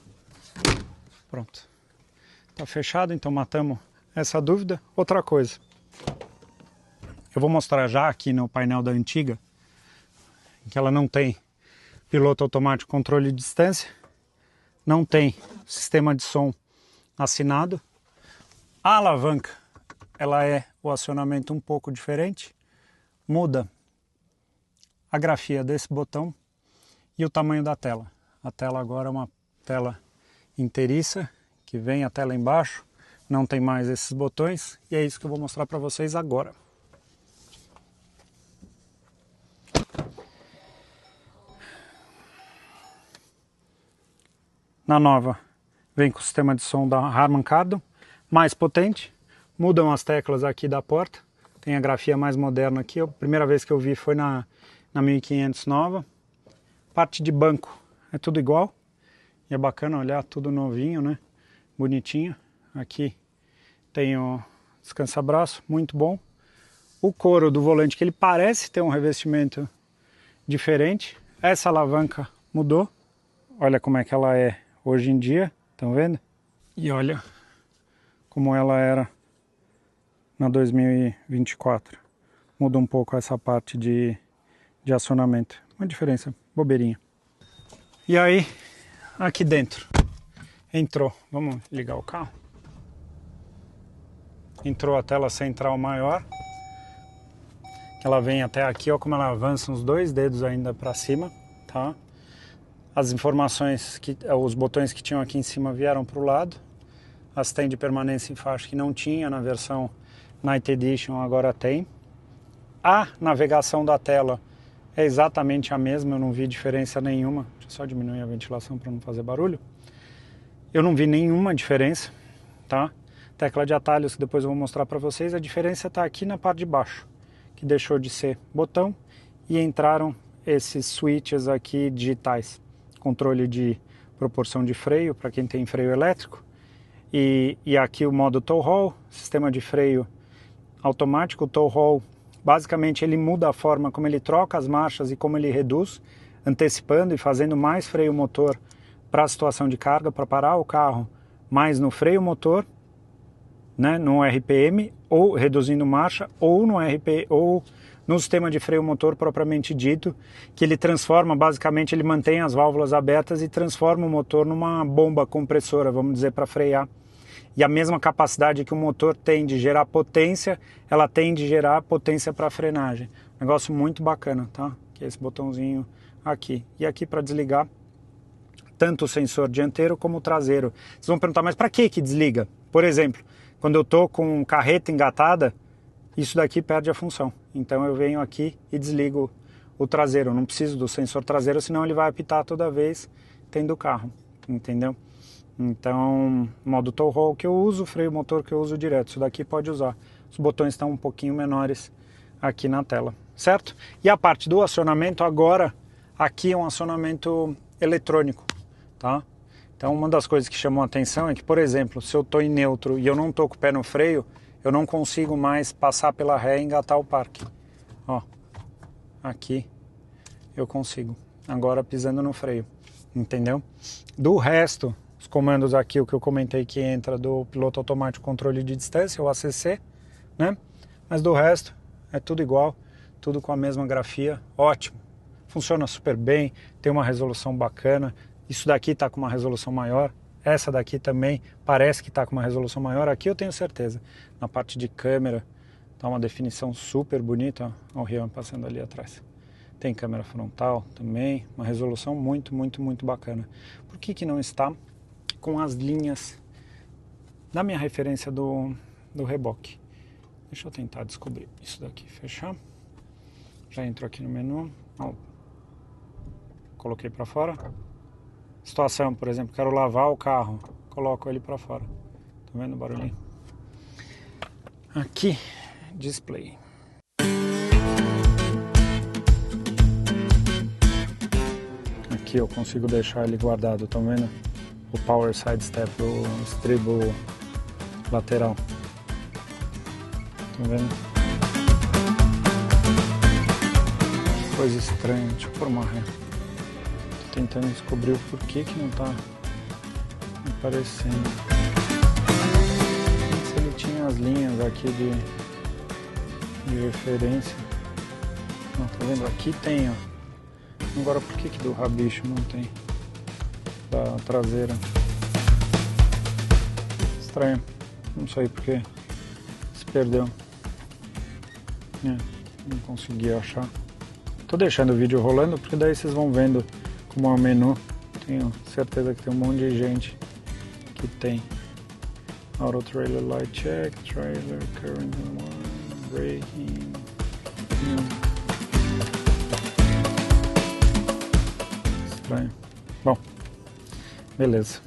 Pronto, tá fechado, então matamos essa dúvida. Outra coisa, eu vou mostrar já aqui no painel da antiga, que ela não tem piloto automático controle de distância, não tem sistema de som assinado. A alavanca, ela é o acionamento um pouco diferente, muda a grafia desse botão e o tamanho da tela. A tela agora é uma tela inteiriça, que vem a tela embaixo, não tem mais esses botões, e é isso que eu vou mostrar para vocês agora. Na nova, vem com o sistema de som da Harman Kardon, mais potente, mudam as teclas aqui da porta, tem a grafia mais moderna aqui, a primeira vez que eu vi foi na 1500 nova. Parte de banco é tudo igual, e é bacana olhar, tudo novinho, né? Bonitinho. Aqui tem o descansa-braço, muito bom. O couro do volante, que ele parece ter um revestimento diferente. Essa alavanca mudou, olha como é que ela é hoje em dia, estão vendo? E olha como ela era na 2024. Muda um pouco essa parte de acionamento. Uma diferença bobeirinha. E aí, aqui dentro, entrou, vamos ligar o carro. Entrou a tela central maior. Ela vem até aqui, ó, como ela avança uns 2 dedos ainda para cima, tá? As informações, os botões que tinham aqui em cima vieram para o lado. Assistente de permanência em faixa que não tinha na versão Night Edition, agora tem. A navegação da tela é exatamente a mesma, eu não vi diferença nenhuma. Deixa eu só diminuir a ventilação para não fazer barulho. Eu não vi nenhuma diferença, tá? Tecla de atalhos que depois eu vou mostrar para vocês. A diferença está aqui na parte de baixo, que deixou de ser botão e entraram esses switches aqui digitais. Controle de proporção de freio para quem tem freio elétrico. E aqui o modo tow haul, sistema de freio automático. O tow haul, basicamente ele muda a forma como ele troca as marchas e como ele reduz, antecipando e fazendo mais freio motor para a situação de carga, para parar o carro mais no freio motor, né, no RPM, ou reduzindo marcha, ou no RPM, ou no sistema de freio motor propriamente dito, que ele transforma, basicamente ele mantém as válvulas abertas e transforma o motor numa bomba compressora, vamos dizer, para frear. E a mesma capacidade que o motor tem de gerar potência, ela tem de gerar potência para frenagem. Negócio muito bacana, tá? Que é esse botãozinho aqui. E aqui para desligar tanto o sensor dianteiro como o traseiro. Vocês vão perguntar, mas para que desliga? Por exemplo, quando eu estou com carreta engatada, isso daqui perde a função. Então eu venho aqui e desligo o traseiro. Eu não preciso do sensor traseiro, senão ele vai apitar toda vez tendo o carro, entendeu? Então, modo tow haul que eu uso, freio motor que eu uso direto. Isso daqui pode usar. Os botões estão um pouquinho menores aqui na tela, certo? E a parte do acionamento agora, aqui é um acionamento eletrônico, tá? Então uma das coisas que chamou a atenção é que, por exemplo, se eu estou em neutro e eu não estou com o pé no freio, eu não consigo mais passar pela ré e engatar o parque. Ó, aqui eu consigo, agora pisando no freio, entendeu? Do resto, os comandos aqui, o que eu comentei que entra do piloto automático controle de distância, o ACC, né? Mas do resto é tudo igual, tudo com a mesma grafia, ótimo. Funciona super bem, tem uma resolução bacana. Isso daqui está com uma resolução maior, essa daqui também parece que está com uma resolução maior, aqui eu tenho certeza. Na parte de câmera está uma definição super bonita, ó, o Rian passando ali atrás. Tem câmera frontal também, uma resolução muito, muito, muito bacana. Por que não está com as linhas da minha referência do reboque? Deixa eu tentar descobrir isso daqui, fechar. Já entro aqui no menu, ó, coloquei para fora. Situação, por exemplo, quero lavar o carro, coloco ele para fora. Tá vendo o barulhinho? Aqui, display. aqui eu consigo deixar ele guardado, tá vendo? O Power Side Step, o estribo lateral. Tá vendo? Coisa estranha, deixa eu pôr uma ré. Tô tentando descobrir o porquê que não tá aparecendo. Se ele tinha as linhas aqui de referência. Não, tá vendo? Aqui tem, ó. Agora por que do rabicho não tem? Da traseira. Estranho. Não sei porque se perdeu. Não consegui achar. Tô deixando o vídeo rolando porque daí vocês vão vendo como é o menu. Tenho certeza que tem um monte de gente que tem. Auto Trailer Light Check, Trailer, Current One, Braking. Estranho. Bom, beleza.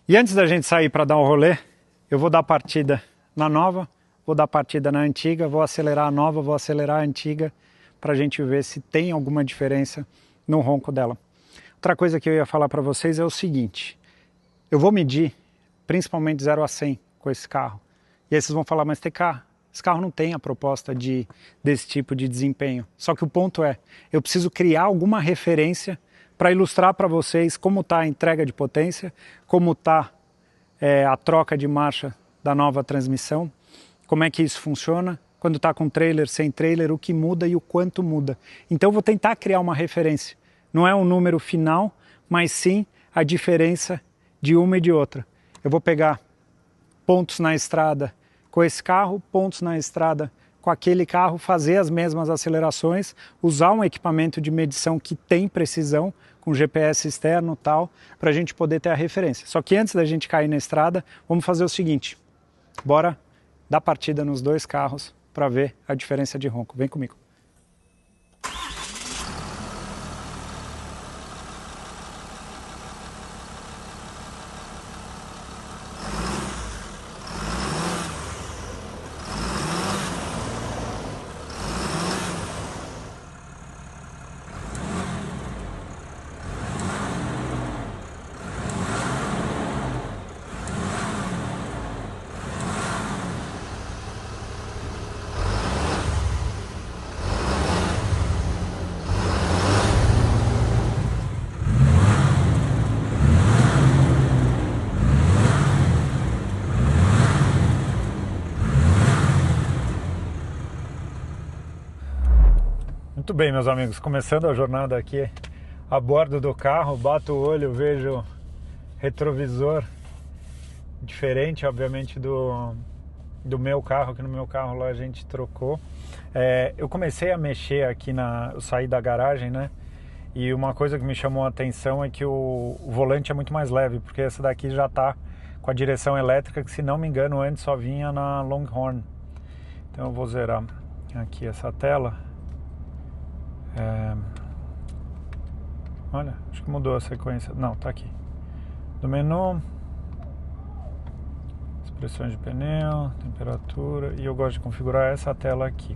E antes da gente sair para dar um rolê, eu vou dar partida na nova, vou dar partida na antiga, vou acelerar a nova, vou acelerar a antiga, para a gente ver se tem alguma diferença no ronco dela. Outra coisa que eu ia falar para vocês é o seguinte, eu vou medir principalmente 0 a 100 com esse carro. E aí vocês vão falar, mas TK, esse carro não tem a proposta desse tipo de desempenho. Só que o ponto é, eu preciso criar alguma referência para ilustrar para vocês como está a entrega de potência, como está a troca de marcha da nova transmissão, como é que isso funciona, quando está com trailer, sem trailer, o que muda e o quanto muda. Então eu vou tentar criar uma referência. Não é um número final, mas sim a diferença de uma e de outra. Eu vou pegar pontos na estrada com esse carro, pontos na estrada com aquele carro, fazer as mesmas acelerações, usar um equipamento de medição que tem precisão, com GPS externo e tal, para a gente poder ter a referência. Só que antes da gente cair na estrada, vamos fazer o seguinte, bora dar partida nos dois carros para ver a diferença de ronco. Vem comigo. Muito bem, meus amigos, começando a jornada aqui a bordo do carro, bato o olho, vejo retrovisor diferente, obviamente, do meu carro, que no meu carro lá a gente trocou. Eu comecei a mexer aqui, eu saí da garagem, né? E uma coisa que me chamou a atenção é que o volante é muito mais leve, porque essa daqui já tá com a direção elétrica, que se não me engano antes só vinha na Longhorn. Então eu vou zerar aqui essa tela. Olha, acho que mudou a sequência. Não, tá aqui. Do menu, expressões de pneu, temperatura. E eu gosto de configurar essa tela aqui.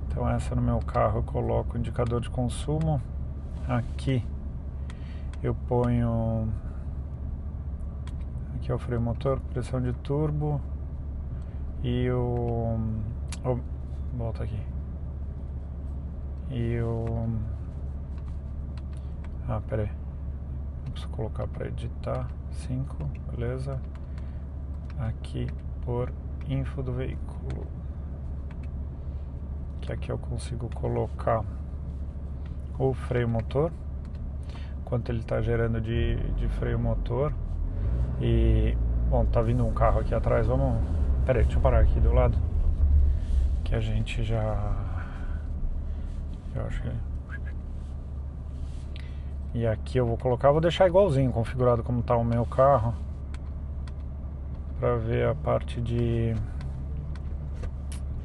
Então essa no meu carro eu coloco o indicador de consumo. Aqui eu ponho... Aqui é o freio motor, pressão de turbo. E volta aqui. E o... peraí. Eu preciso colocar para editar. 5, beleza. Aqui por info do veículo. Que aqui eu consigo colocar o freio motor. Quanto ele está gerando de freio motor. E... Bom, tá vindo um carro aqui atrás. Vamos... Peraí, deixa eu parar aqui do lado. Que a gente já... Eu acho que... E aqui eu vou colocar, vou deixar igualzinho configurado como está o meu carro, para ver a parte de...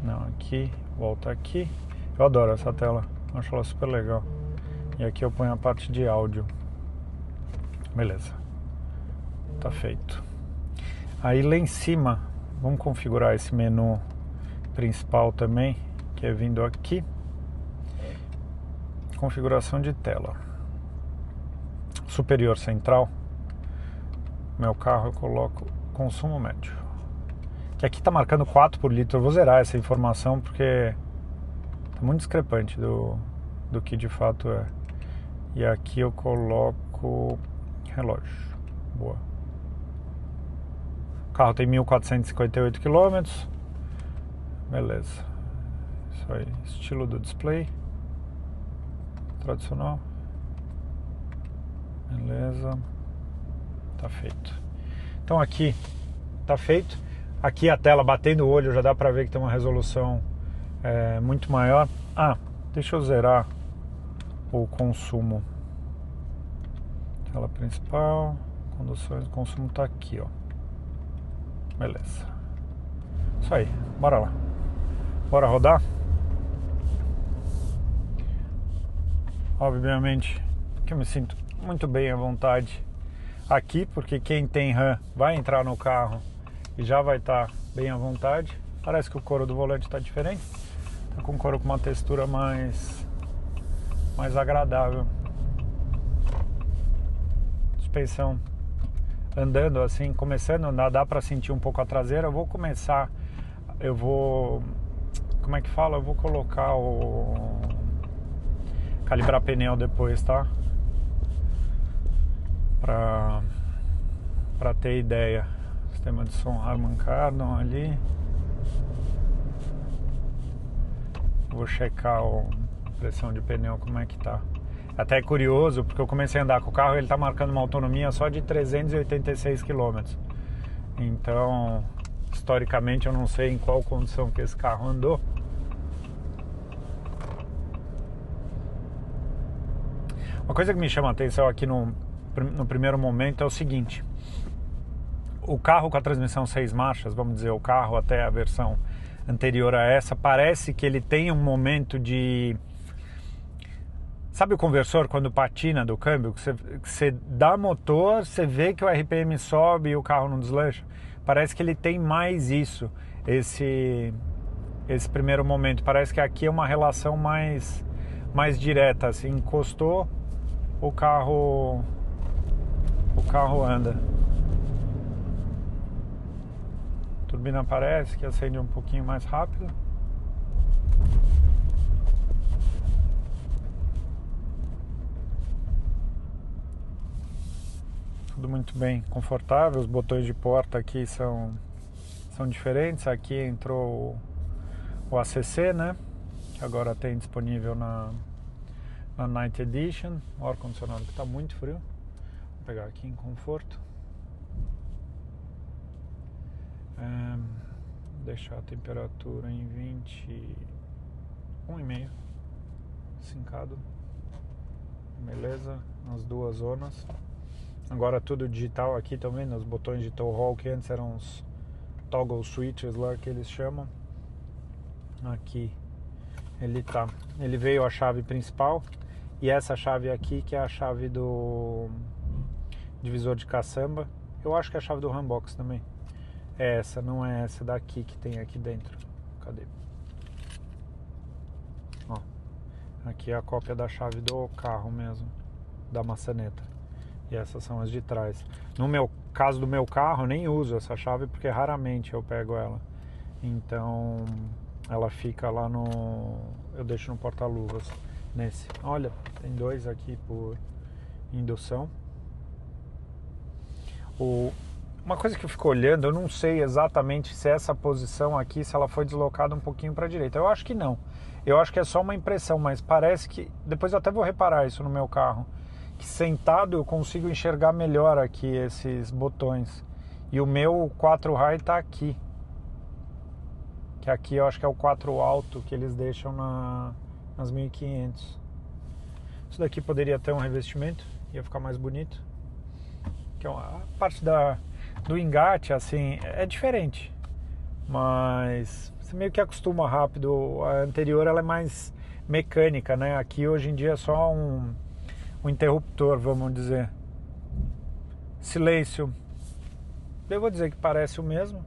Não, aqui, volta aqui. Eu adoro essa tela, acho ela super legal. E aqui eu ponho a parte de áudio. Beleza, tá feito. Aí lá em cima, vamos configurar esse menu principal também, que é vindo aqui. configuração de tela. Superior central. Meu carro eu coloco consumo médio. Que aqui está marcando 4 por litro. Eu vou zerar essa informação porque está muito discrepante do que de fato é. E aqui eu coloco relógio. Boa. O carro tem 1.458 km. Beleza. Isso aí. Estilo do display. Tradicional. Beleza. Tá feito. Então aqui tá feito. Aqui a tela batendo o olho já dá pra ver que tem uma resolução muito maior. Deixa eu zerar o consumo. Tela principal, conduções, consumo tá aqui, ó. Beleza. Isso aí, bora lá. Bora rodar? Obviamente que eu me sinto muito bem à vontade aqui, porque quem tem RAM vai entrar no carro e já vai estar bem à vontade. Parece que o couro do volante está diferente. Tá com couro com uma textura mais agradável. Suspensão andando assim, começando a andar, dá para sentir um pouco a traseira. Eu vou como é que fala? Eu vou colocar calibrar pneu depois, tá? Pra ter ideia. Sistema de som Harman Kardon ali. Vou checar a pressão de pneu, como é que tá. Até é curioso, porque eu comecei a andar com o carro e ele tá marcando uma autonomia só de 386 km. Então, historicamente, eu não sei em qual condição que esse carro andou. Uma coisa que me chama a atenção aqui no primeiro momento é o seguinte: o carro com a transmissão 6 marchas, vamos dizer, o carro até a versão anterior a essa, parece que ele tem um momento de... Sabe o conversor quando patina do câmbio? Que você dá motor, você vê que o RPM sobe e o carro não deslancha? Parece que ele tem mais isso, esse primeiro momento. Parece que aqui é uma relação mais direta, assim, encostou, o carro anda. A turbina parece que acende um pouquinho mais rápido. Tudo muito bem confortável. Os botões de porta aqui são diferentes. Aqui entrou o ACC, né? Que agora tem disponível na Night Edition. O ar-condicionado que está muito frio. Vou pegar aqui em conforto. Deixar a temperatura em 21,5 sincado. Beleza, nas duas zonas. Agora tudo digital aqui também, nos botões de tow haul, que antes eram os toggle switches lá que eles chamam. Aqui ele veio a chave principal e essa chave aqui que é a chave do divisor de caçamba. Eu acho que é a chave do handbox também. É essa, não é essa daqui que tem aqui dentro. Cadê? Ó, aqui é a cópia da chave do carro mesmo, da maçaneta. E essas são as de trás. No meu caso do meu carro, eu nem uso essa chave porque raramente eu pego ela. Então, ela fica lá eu deixo no porta-luvas nesse. Olha, tem dois aqui por indução. Uma coisa que eu fico olhando, eu não sei exatamente se essa posição aqui, se ela foi deslocada um pouquinho para a direita. Eu acho que não. Eu acho que é só uma impressão, mas parece que... Depois eu até vou reparar isso no meu carro. Que sentado eu consigo enxergar melhor aqui esses botões. E o meu 4 high tá aqui. Que aqui eu acho que é o 4 alto que eles deixam nas 1500. Isso daqui poderia ter um revestimento, ia ficar mais bonito. Que a parte do engate, assim, é diferente. Mas você meio que acostuma rápido. A anterior ela é mais mecânica, né? Aqui hoje em dia é só um interruptor, vamos dizer. Silêncio, eu vou dizer que parece o mesmo.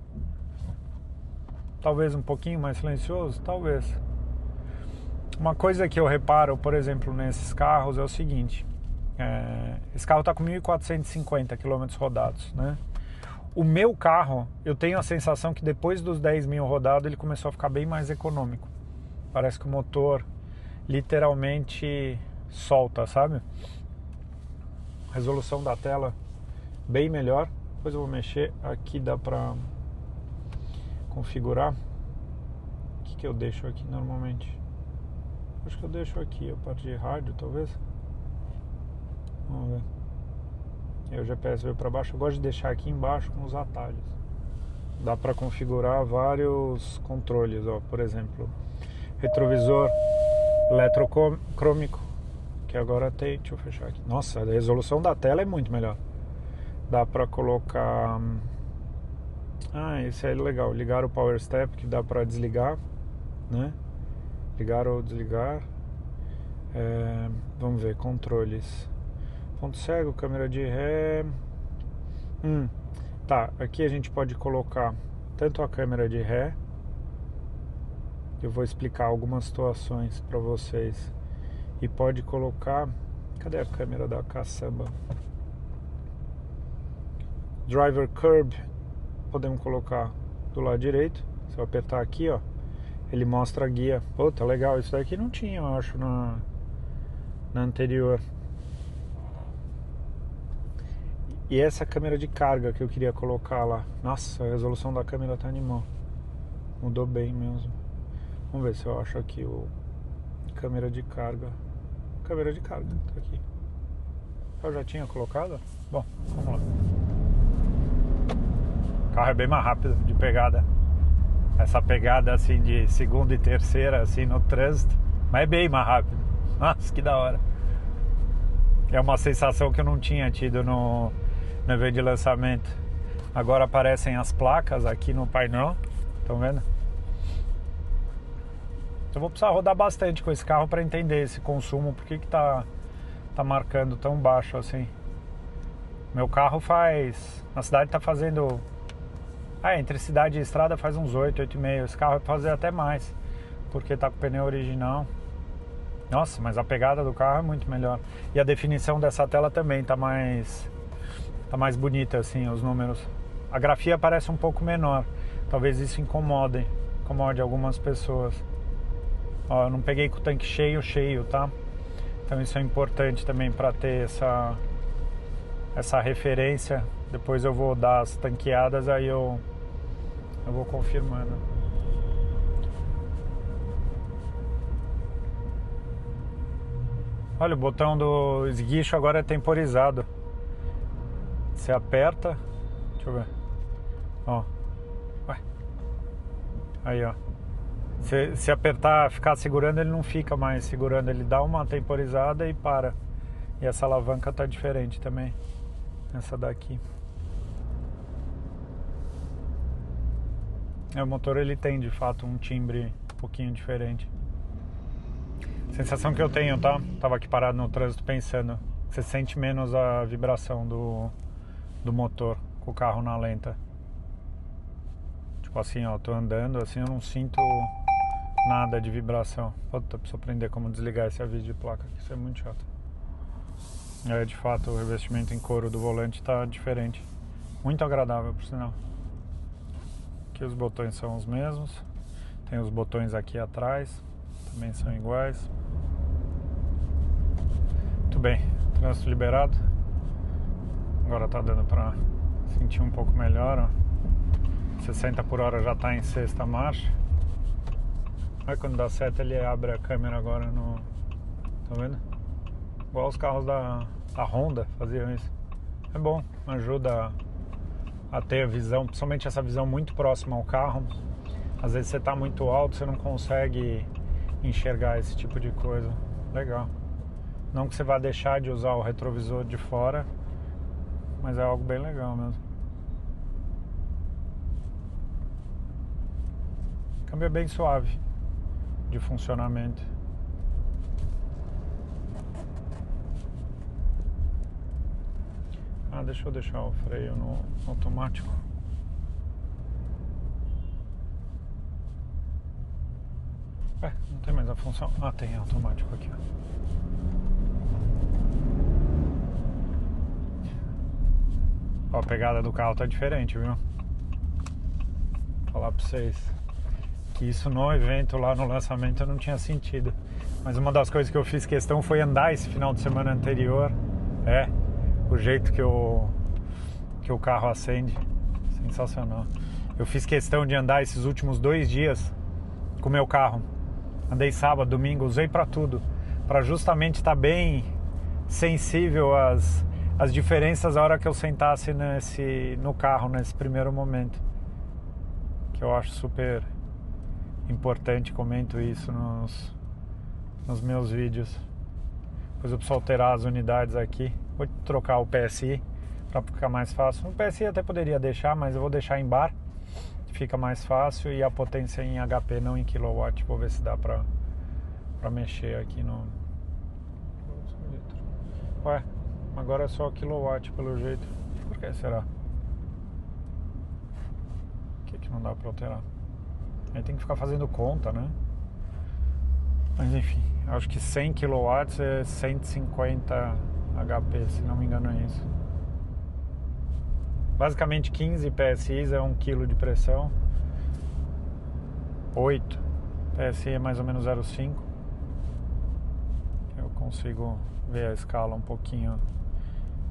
Talvez um pouquinho mais silencioso, talvez. Uma coisa que eu reparo, por exemplo, nesses carros é o seguinte, esse carro está com 1.450 km rodados, né? O meu carro, eu tenho a sensação que depois dos 10 mil rodados ele começou a ficar bem mais econômico. Parece que o motor literalmente solta, sabe? Resolução da tela bem melhor. Depois eu vou mexer, aqui dá pra configurar. O que eu deixo aqui normalmente? Acho que eu deixo aqui a parte de rádio, talvez. Vamos ver. E o GPS veio para baixo. Eu gosto de deixar aqui embaixo com os atalhos. Dá para configurar vários controles, ó. Por exemplo, retrovisor eletrocrômico, que agora tem. Deixa eu fechar aqui. Nossa, a resolução da tela é muito melhor. Dá para colocar. Esse aí é legal. Ligar o Power Step, que dá para desligar, né? Ligar ou desligar. Vamos ver, controles. Ponto cego, câmera de ré. Tá, aqui a gente pode colocar tanto a câmera de ré. Eu vou explicar algumas situações para vocês. E pode colocar. Cadê a câmera da caçamba? Driver curb. Podemos colocar do lado direito. Se eu apertar aqui, ó, ele mostra a guia. Pô, tá legal. Isso daqui não tinha, eu acho, na anterior. E essa câmera de carga que eu queria colocar lá. Nossa, a resolução da câmera tá animal. Mudou bem mesmo. Vamos ver se eu acho aqui o câmera de carga. Câmera de carga, tá aqui. Eu já tinha colocado? Bom, vamos lá. O carro é bem mais rápido de pegada. Essa pegada assim de segunda e terceira assim no trânsito, mas é bem mais rápido. Nossa, que da hora. É uma sensação que eu não tinha tido no evento de lançamento. Agora aparecem as placas aqui no painel. Estão vendo? Eu vou precisar rodar bastante com esse carro para entender esse consumo. Por que tá marcando tão baixo assim? Meu carro na cidade tá fazendo... entre cidade e estrada faz uns 8, 8,5. Esse carro vai fazer até mais, porque tá com o pneu original. Nossa, mas a pegada do carro é muito melhor. E a definição dessa tela também tá mais bonita, assim, os números. A grafia parece um pouco menor. Talvez isso incomode algumas pessoas. Ó, eu não peguei com o tanque cheio, tá? Então isso é importante também para ter essa referência. Depois eu vou dar as tanqueadas, aí eu vou confirmando. Olha, o botão do esguicho agora é temporizado. Você aperta. Deixa eu ver. Ó. Ué. Aí, ó. Se apertar, ficar segurando, ele não fica mais segurando. Ele dá uma temporizada e para. E essa alavanca tá diferente também. Essa daqui. O motor ele tem de fato um timbre um pouquinho diferente. Sensação que eu tenho, tá? Tava aqui parado no trânsito pensando. Você sente menos a vibração do motor com o carro na lenta. Tipo assim, ó, tô andando assim, eu não sinto nada de vibração. Puta, preciso aprender como desligar esse aviso de placa, que isso é muito chato. De fato, o revestimento em couro do volante tá diferente. Muito agradável, por sinal. Aqui os botões são os mesmos. Tem os botões aqui atrás, também são iguais. Muito bem, trânsito liberado. Agora tá dando pra sentir um pouco melhor, ó. 60 por hora já tá em sexta marcha. Aí quando dá seta ele abre a câmera agora no... Tá vendo? Igual os carros da Honda faziam isso. É bom, ajuda a ter a visão, principalmente essa visão muito próxima ao carro. Às vezes você tá muito alto, você não consegue enxergar esse tipo de coisa. Legal. Não que você vá deixar de usar o retrovisor de fora, mas é algo bem legal mesmo. O câmbio é bem suave de funcionamento. Deixa eu deixar o freio no automático. Não tem mais a função. Ah, tem automático aqui, ó. Ó, a pegada do carro tá diferente, viu? Vou falar pra vocês que isso no evento lá no lançamento eu não tinha sentido. Mas uma das coisas que eu fiz questão foi andar esse final de semana anterior. O jeito que o carro acende. Sensacional. Eu fiz questão de andar esses últimos 2 dias com o meu carro. Andei sábado, domingo, usei para tudo. Para justamente estar bem sensível às diferenças a hora que eu sentasse no carro, nesse primeiro momento. Que eu acho super importante, comento isso nos meus vídeos. Depois eu preciso alterar as unidades aqui. Vou trocar o PSI para ficar mais fácil. O PSI até poderia deixar, mas eu vou deixar em bar, fica mais fácil, e a potência em HP, não em kilowatt. Vou ver se dá para mexer aqui no... Ué, agora é só kilowatt pelo jeito. Por que será? O que não dá para alterar? Aí tem que ficar fazendo conta, né? Mas enfim, acho que 100 kW é 150 HP, se não me engano é isso. Basicamente 15 PSI é 1 kg de pressão. 8 PSI é mais ou menos 0,5. Eu consigo ver a escala um pouquinho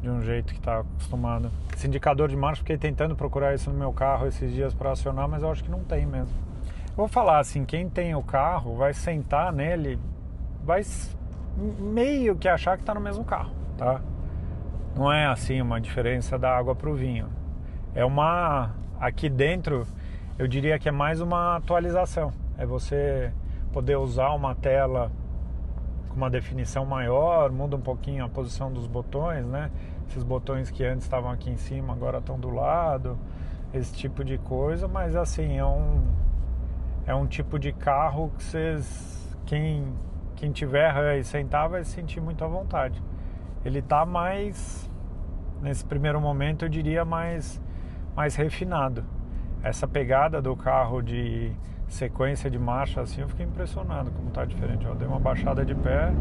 de um jeito que está acostumado. Esse indicador de marcha, fiquei tentando procurar isso no meu carro esses dias para acionar, mas eu acho que não tem mesmo. Vou falar assim, quem tem o carro vai sentar nele, vai meio que achar que está no mesmo carro, tá? Não é assim uma diferença da água para o vinho. É aqui dentro, eu diria que é mais uma atualização. É você poder usar uma tela com uma definição maior, muda um pouquinho a posição dos botões, né? Esses botões que antes estavam aqui em cima, agora estão do lado, esse tipo de coisa, mas assim, é um tipo de carro que quem tiver e sentar vai se sentir muito à vontade. Ele tá mais, nesse primeiro momento eu diria mais refinado. Essa pegada do carro de sequência de marcha assim, eu fiquei impressionado como tá diferente. Eu dei uma baixada de pé,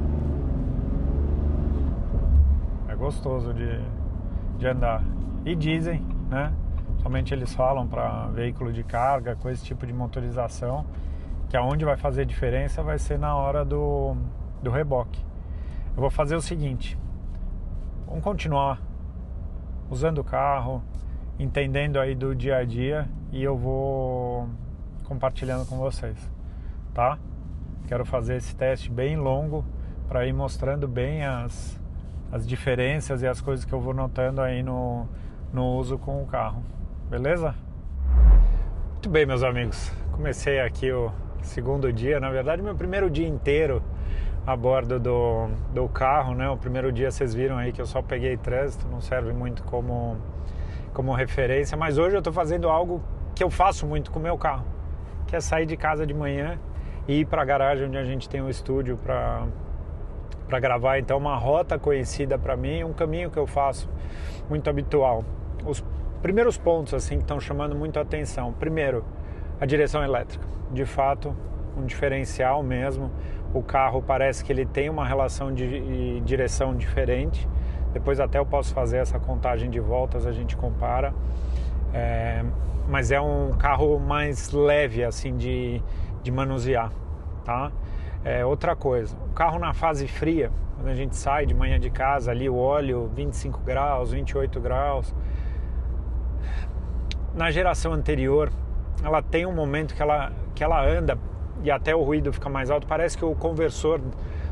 é gostoso de andar. E dizem, né? Somente eles falam para veículo de carga, com esse tipo de motorização, que aonde vai fazer diferença vai ser na hora do reboque. Eu vou fazer o seguinte, vamos continuar usando o carro, entendendo aí do dia a dia, e eu vou compartilhando com vocês, tá? Quero fazer esse teste bem longo para ir mostrando bem as diferenças e as coisas que eu vou notando aí no uso com o carro. Beleza? Muito bem, meus amigos. Comecei aqui o segundo dia, na verdade meu primeiro dia inteiro a bordo do carro, né? O primeiro dia vocês viram aí que eu só peguei trânsito, não serve muito como referência, mas hoje eu estou fazendo algo que eu faço muito com o meu carro, que é sair de casa de manhã e ir para a garagem onde a gente tem um estúdio para gravar. Então uma rota conhecida para mim, um caminho que eu faço muito habitual. Os primeiros pontos assim que estão chamando muito a atenção. Primeiro, a direção elétrica. De fato, um diferencial mesmo. O carro parece que ele tem uma relação de direção diferente. Depois até eu posso fazer essa contagem de voltas, a gente compara. Mas é um carro mais leve assim de manusear, tá? Outra coisa, o carro na fase fria, quando a gente sai de manhã de casa, ali o óleo 25 graus, 28 graus. Na geração anterior, ela tem um momento que ela anda e até o ruído fica mais alto, parece que o conversor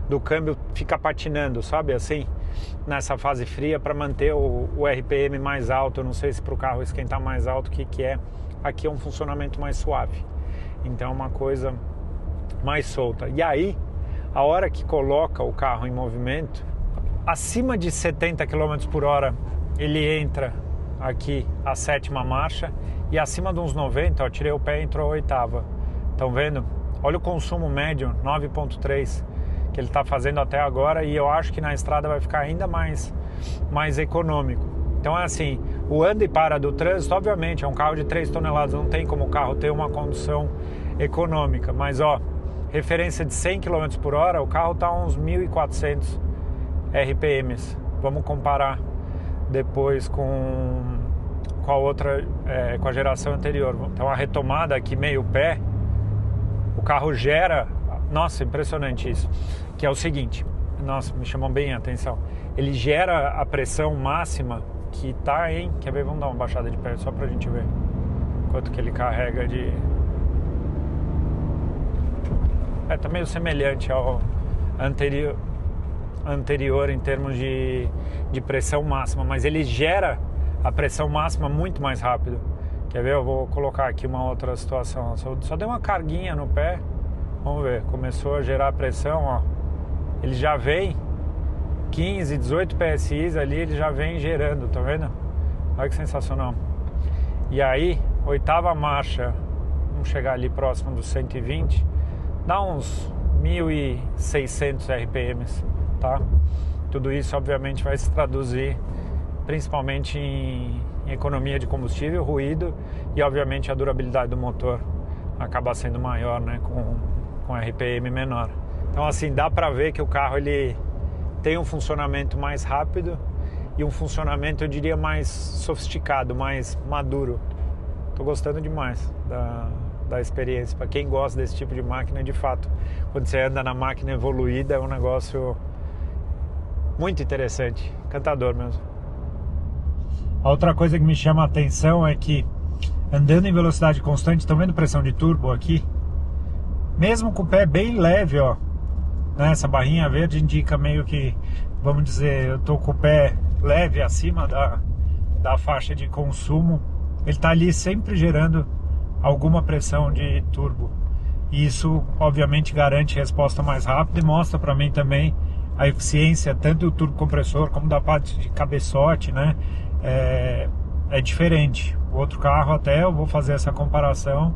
do câmbio fica patinando, sabe assim, nessa fase fria, para manter o RPM mais alto. Eu não sei se para o carro esquentar mais alto, o que é. Aqui é um funcionamento mais suave, então é uma coisa mais solta. E aí, a hora que coloca o carro em movimento, acima de 70 km por hora, ele entra aqui a 7ª marcha, e acima de uns 90, ó, tirei o pé e entrou a 8ª. Estão vendo? Olha o consumo médio, 9,3, que ele está fazendo até agora, e eu acho que na estrada vai ficar ainda mais econômico. Então é assim, o anda e para do trânsito, obviamente, é um carro de 3 toneladas, não tem como o carro ter uma condução econômica, mas ó, referência de 100 km por hora, o carro está a uns 1.400 RPMs. Vamos comparar depois com a outra, com a geração anterior. Então a retomada aqui meio pé, o carro gera, nossa, impressionante isso, que é o seguinte, nossa, me chamou bem a atenção, ele gera a pressão máxima que tá em, quer ver, vamos dar uma baixada de pé só pra gente ver quanto que ele carrega de... tá meio semelhante ao anterior em termos de pressão máxima, mas ele gera a pressão máxima muito mais rápido. Quer ver? Eu vou colocar aqui uma outra situação. Só dei uma carguinha no pé. Vamos ver. Começou a gerar pressão, ó. Ele já vem 15, 18 PSI ali, ele já vem gerando, tá vendo? Olha que sensacional. E aí, oitava marcha, vamos chegar ali próximo dos 120, dá uns 1.600 RPMs, tá? Tudo isso, obviamente, vai se traduzir principalmente em economia de combustível, ruído e, obviamente, a durabilidade do motor acaba sendo maior, né, com RPM menor. Então, assim, dá para ver que o carro ele tem um funcionamento mais rápido e um funcionamento, eu diria, mais sofisticado, mais maduro. Tô gostando demais da experiência. Para quem gosta desse tipo de máquina, de fato, quando você anda na máquina evoluída, é um negócio muito interessante, encantador mesmo. A outra coisa que me chama a atenção é que, andando em velocidade constante, estão vendo pressão de turbo aqui? Mesmo com o pé bem leve, ó, né? Essa barrinha verde indica meio que, vamos dizer, eu tô com o pé leve acima da faixa de consumo. Ele tá ali sempre gerando alguma pressão de turbo. E isso, obviamente, garante resposta mais rápida e mostra para mim também a eficiência tanto do turbo compressor como da parte de cabeçote, né? É diferente. O outro carro até eu vou fazer essa comparação,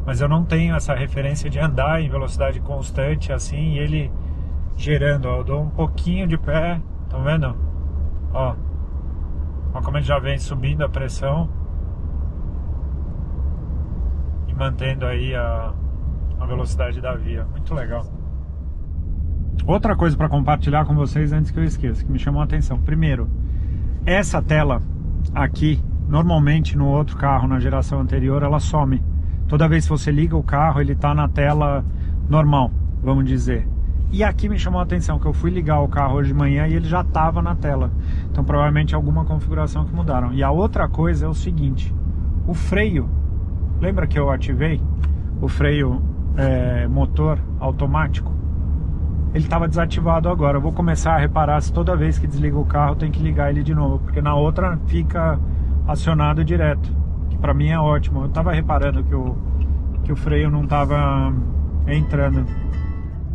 mas eu não tenho essa referência de andar em velocidade constante assim e ele gerando, ó, eu dou um pouquinho de pé, estão vendo? Ó como ele já vem subindo a pressão e mantendo aí a velocidade da via. Muito legal. Outra coisa para compartilhar com vocês antes que eu esqueça, que me chamou a atenção. Primeiro, essa tela aqui, normalmente no outro carro, na geração anterior, ela some. Toda vez que você liga o carro, ele está na tela normal, vamos dizer. E aqui me chamou a atenção que eu fui ligar o carro hoje de manhã e ele já estava na tela. Então provavelmente alguma configuração que mudaram. E a outra coisa é o seguinte, o freio, lembra que eu ativei o freio motor automático? Ele estava desativado agora. Eu vou começar a reparar se toda vez que desliga o carro tem que ligar ele de novo, porque na outra fica acionado direto, que para mim é ótimo. Eu estava reparando que o freio não estava entrando.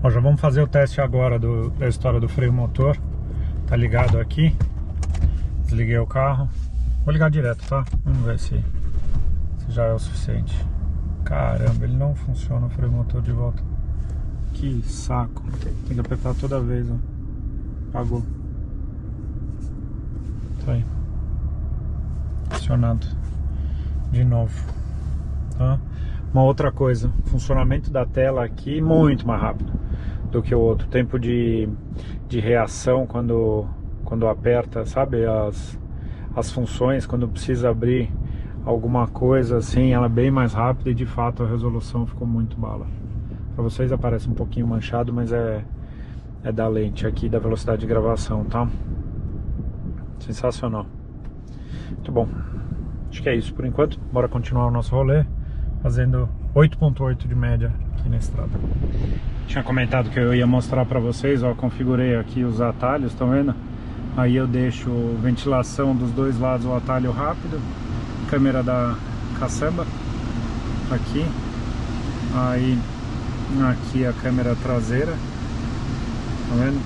Ó, já vamos fazer o teste agora da história do freio motor. Tá ligado aqui. Desliguei o carro. Vou ligar direto, tá? Vamos ver se já é o suficiente. Caramba, ele não funciona o freio motor de volta. Que saco. Tem que apertar toda vez, ó. Apagou. Tá aí. Acionado de novo. Tá? Uma outra coisa, o funcionamento da tela aqui muito mais rápido do que o outro. Tempo de reação quando aperta, sabe? As funções, quando precisa abrir alguma coisa assim, ela é bem mais rápida e de fato a resolução ficou muito bala. Para vocês aparece um pouquinho manchado, mas é da lente aqui, da velocidade de gravação, tá? Sensacional. Muito bom. Acho que é isso por enquanto. Bora continuar o nosso rolê, fazendo 8.8 de média aqui na estrada. Tinha comentado que eu ia mostrar para vocês, ó, configurei aqui os atalhos, estão vendo? Aí eu deixo ventilação dos dois lados, o atalho rápido, câmera da caçamba aqui, aí aqui a câmera traseira, tá vendo?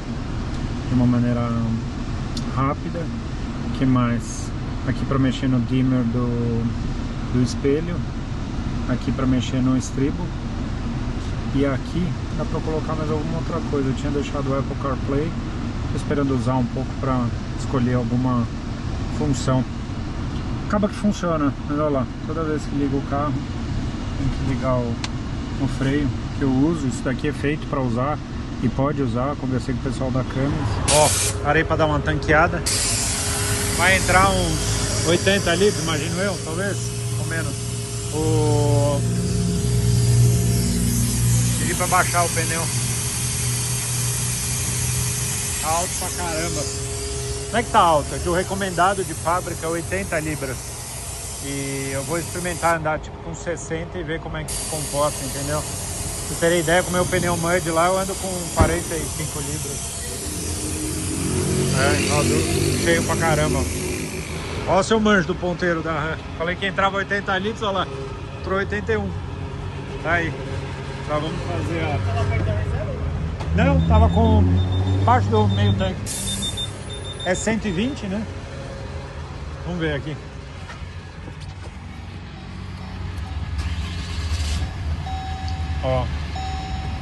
De uma maneira rápida. O que mais? Aqui para mexer no dimmer do espelho, aqui para mexer no estribo, e aqui dá para colocar mais alguma outra coisa. Eu tinha deixado o Apple CarPlay, tô esperando usar um pouco para escolher alguma função. Acaba que funciona, mas olha lá, toda vez que liga o carro tem que ligar o freio, que eu uso. Isso daqui é feito para usar e pode usar. Conversei com o pessoal da Cummins. Ó, parei para dar uma tanqueada. Vai entrar uns 80 litros, imagino eu, talvez, ou menos. Pedi para baixar o pneu. Tá alto pra caramba. Não é que tá alto, é que o recomendado de fábrica é 80 libras. E eu vou experimentar andar tipo com 60 e ver como é que se comporta, entendeu? Pra você ter ideia, com o meu pneu Mud lá, eu ando com 45 libras. É, ó, cheio pra caramba. Olha o seu manjo do ponteiro da RAM. Falei que entrava 80 litros, olha lá. Entrou 81. Tá aí. Já vamos fazer a... Tava perto da reserva? Não, tava com parte do meio tanque. É 120, né? Vamos ver aqui. Ó.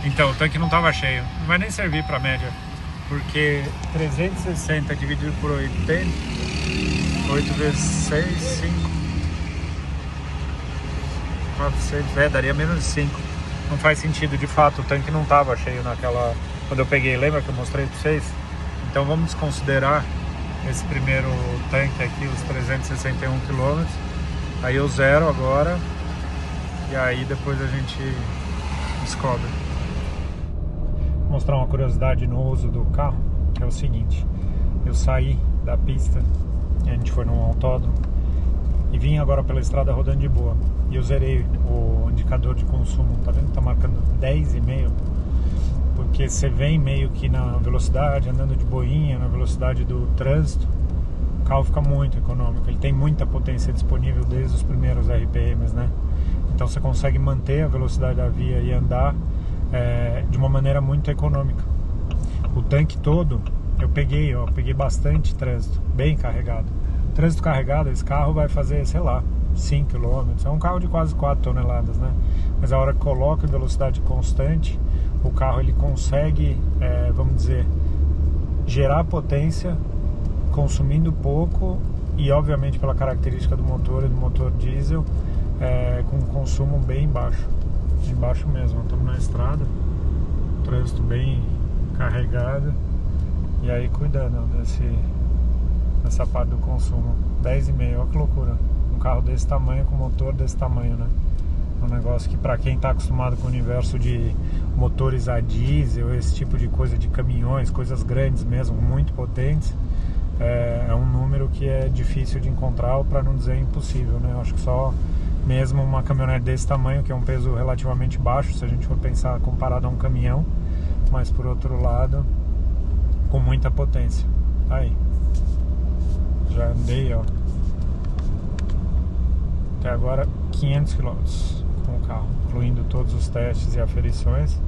Então, o tanque não tava cheio. Não vai nem servir pra média. Porque 360 dividido por 80, 8 vezes 6, 5, 400, daria menos de 5. Não faz sentido, de fato, o tanque não tava cheio naquela... Quando eu peguei, lembra que eu mostrei pra vocês? Então vamos desconsiderar esse primeiro tanque aqui, os 361 km. Aí eu zero agora. E aí depois a gente descobre. Vou mostrar uma curiosidade no uso do carro, que é o seguinte. Eu saí da pista, a gente foi num autódromo, e vim agora pela estrada rodando de boa. E eu zerei o indicador de consumo, tá vendo? Tá marcando 10,5. Porque você vem meio que na velocidade, andando de boinha, na velocidade do trânsito, o carro fica muito econômico. Ele tem muita potência disponível desde os primeiros RPMs, né? Então você consegue manter a velocidade da via e andar de uma maneira muito econômica. O tanque todo, eu peguei bastante trânsito, bem carregado. Trânsito carregado, esse carro vai fazer, sei lá, 5 km. É um carro de quase 4 toneladas, né? Mas a hora que coloca em velocidade constante, o carro ele consegue, vamos dizer, gerar potência consumindo pouco e, obviamente, pela característica do motor e do motor diesel, com um consumo bem baixo. Bem baixo mesmo. Estamos na estrada, trânsito bem carregado, e aí cuidando dessa parte do consumo. 10,5, olha que loucura. Um carro desse tamanho, com motor desse tamanho, né? Um negócio que, para quem está acostumado com o universo de motores a diesel, esse tipo de coisa, de caminhões, coisas grandes mesmo, muito potentes, é um número que é difícil de encontrar, ou para não dizer impossível, né? Eu acho que só mesmo uma caminhonete desse tamanho, que é um peso relativamente baixo, se a gente for pensar comparado a um caminhão, mas por outro lado, com muita potência. Aí, já andei, ó, até agora 500 km com o carro, incluindo todos os testes e aferições.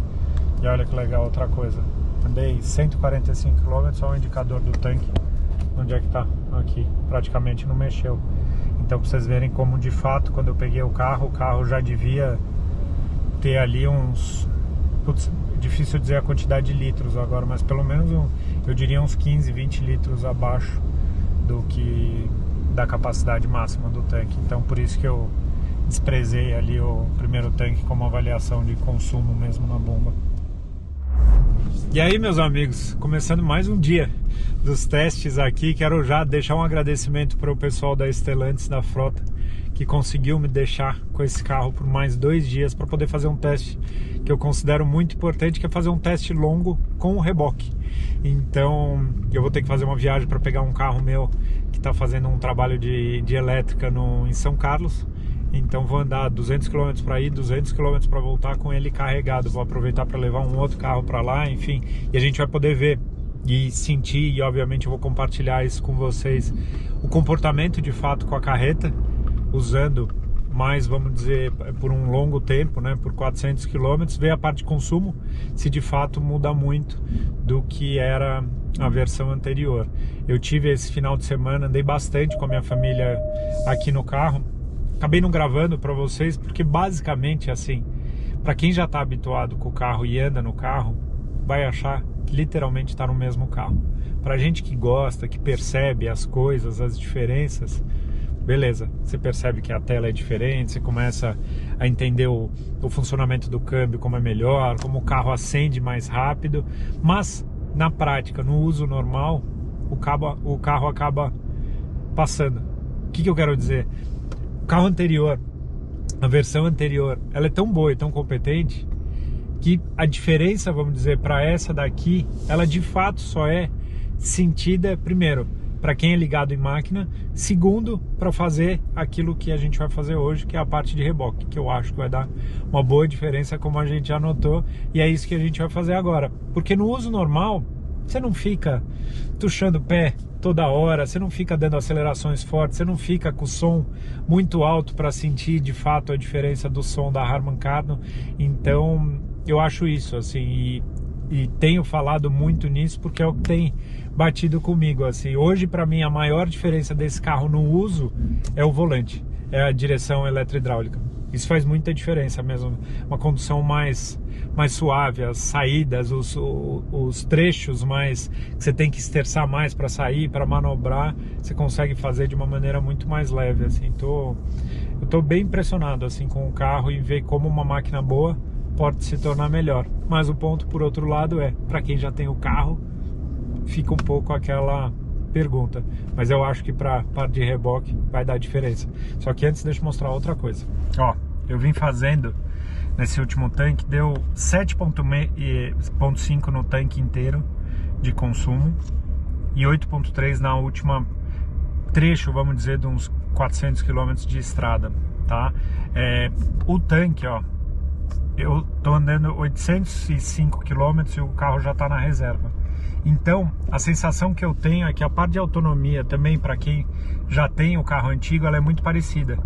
E olha que legal, outra coisa, andei 145 km, só o indicador do tanque, onde é que tá? Aqui, praticamente não mexeu. Então, pra vocês verem como, de fato, quando eu peguei o carro já devia ter ali uns... Putz, difícil dizer a quantidade de litros agora, mas pelo menos eu diria uns 15, 20 litros abaixo da capacidade máxima do tanque. Então, por isso que eu desprezei ali o primeiro tanque como avaliação de consumo mesmo na bomba. E aí, meus amigos, começando mais um dia dos testes aqui, quero já deixar um agradecimento para o pessoal da Stellantis, da frota, que conseguiu me deixar com esse carro por mais 2 dias para poder fazer um teste que eu considero muito importante, que é fazer um teste longo com o reboque. Então eu vou ter que fazer uma viagem para pegar um carro meu que está fazendo um trabalho de elétrica em São Carlos. Então vou andar 200 km para ir, 200 km para voltar com ele carregado. Vou aproveitar para levar um outro carro para lá, enfim. E a gente vai poder ver e sentir, e obviamente eu vou compartilhar isso com vocês, o comportamento de fato com a carreta, usando mais, vamos dizer, por um longo tempo, né, por 400 km, ver a parte de consumo, se de fato muda muito do que era a versão anterior. Eu tive esse final de semana, andei bastante com a minha família aqui no carro. Acabei não gravando para vocês, porque basicamente assim, para quem já está habituado com o carro e anda no carro, vai achar que literalmente está no mesmo carro. Para gente que gosta, que percebe as coisas, as diferenças, beleza, você percebe que a tela é diferente, você começa a entender o funcionamento do câmbio, como é melhor, como o carro acende mais rápido, mas na prática, no uso normal, o carro acaba passando. O que eu quero dizer? O carro anterior, a versão anterior, ela é tão boa e tão competente que a diferença, vamos dizer, para essa daqui, ela de fato só é sentida, primeiro, para quem é ligado em máquina, segundo, para fazer aquilo que a gente vai fazer hoje, que é a parte de reboque, que eu acho que vai dar uma boa diferença, como a gente já notou, e é isso que a gente vai fazer agora. Porque no uso normal, você não fica tuchando o pé toda hora, você não fica dando acelerações fortes, você não fica com o som muito alto para sentir de fato a diferença do som da Harman Kardon. Então eu acho isso assim, e tenho falado muito nisso porque é o que tem batido comigo assim. Hoje para mim a maior diferença desse carro no uso é o volante, é a direção eletrohidráulica. Isso faz muita diferença mesmo, uma condução mais suave, as saídas, os trechos mais que você tem que esterçar mais para sair, para manobrar, você consegue fazer de uma maneira muito mais leve assim. Eu tô bem impressionado assim com o carro e ver como uma máquina boa pode se tornar melhor. Mas o ponto, por outro lado, é para quem já tem o carro, fica um pouco aquela pergunta, mas eu acho que para parte de reboque vai dar diferença. Só que antes deixa eu mostrar outra coisa. Ó, eu vim fazendo nesse último tanque, deu 7,5 no tanque inteiro de consumo e 8,3 na última trecho, vamos dizer, de uns 400 km de estrada, tá? O tanque, ó, eu tô andando 805 km e o carro já tá na reserva. Então, a sensação que eu tenho é que a parte de autonomia também, para quem já tem o carro antigo, ela é muito parecida.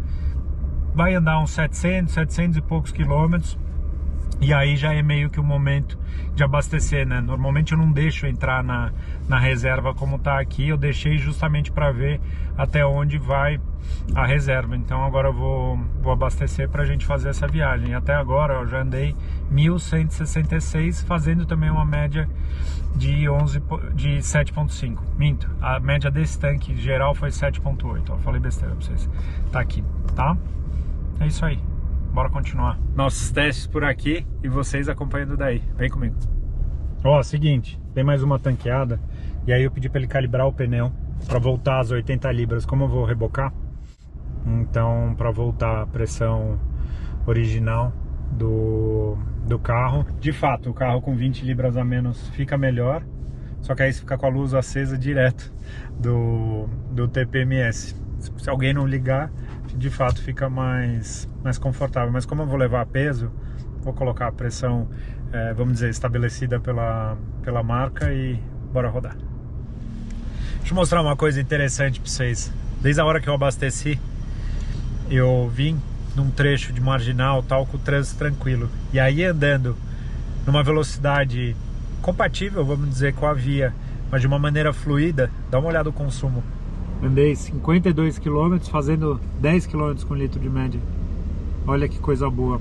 Vai andar uns 700 e poucos quilômetros e aí já é meio que o momento de abastecer, né? Normalmente eu não deixo entrar na reserva como tá aqui, eu deixei justamente para ver até onde vai a reserva. Então agora eu vou abastecer para a gente fazer essa viagem. Até agora eu já andei 1.166, fazendo também uma média de 7,5. Minto, a média desse tanque geral foi 7,8. Ó, falei besteira para vocês. Tá aqui, tá? É isso aí. Bora continuar nossos testes por aqui e vocês acompanhando daí. Vem comigo. Ó, seguinte, tem mais uma tanqueada e aí eu pedi para ele calibrar o pneu para voltar às 80 libras. Como eu vou rebocar, então para voltar a pressão original do carro. De fato, o carro com 20 libras a menos fica melhor, só que aí você fica com a luz acesa direto do TPMS. Se alguém não ligar, de fato fica mais confortável. Mas como eu vou levar peso, vou colocar a pressão, vamos dizer, estabelecida pela marca e bora rodar. Deixa eu mostrar uma coisa interessante para vocês. Desde a hora que eu abasteci, eu vim num trecho de marginal, tal, com o trânsito tranquilo. E aí andando numa velocidade compatível, vamos dizer, com a via, mas de uma maneira fluida, dá uma olhada no consumo. Andei 52 km fazendo 10 km com litro de média. Olha que coisa boa.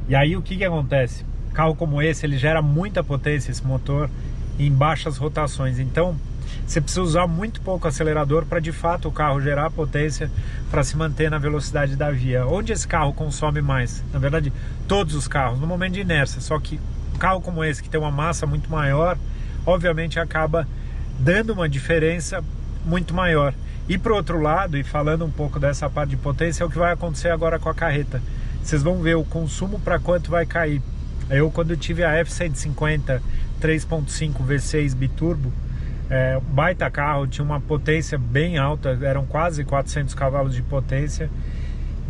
E aí o que acontece? Carro como esse, ele gera muita potência, esse motor, em baixas rotações. Então você precisa usar muito pouco acelerador para de fato o carro gerar potência para se manter na velocidade da via. Onde esse carro consome mais? Na verdade, todos os carros, no momento de inércia. Só que um carro como esse, que tem uma massa muito maior, obviamente acaba dando uma diferença muito maior. E por outro lado, e falando um pouco dessa parte de potência, é o que vai acontecer agora com a carreta. Vocês vão ver o consumo para quanto vai cair. Eu, quando tive a F-150 3.5 V6 biturbo, baita carro, tinha uma potência bem alta, eram quase 400 cavalos de potência.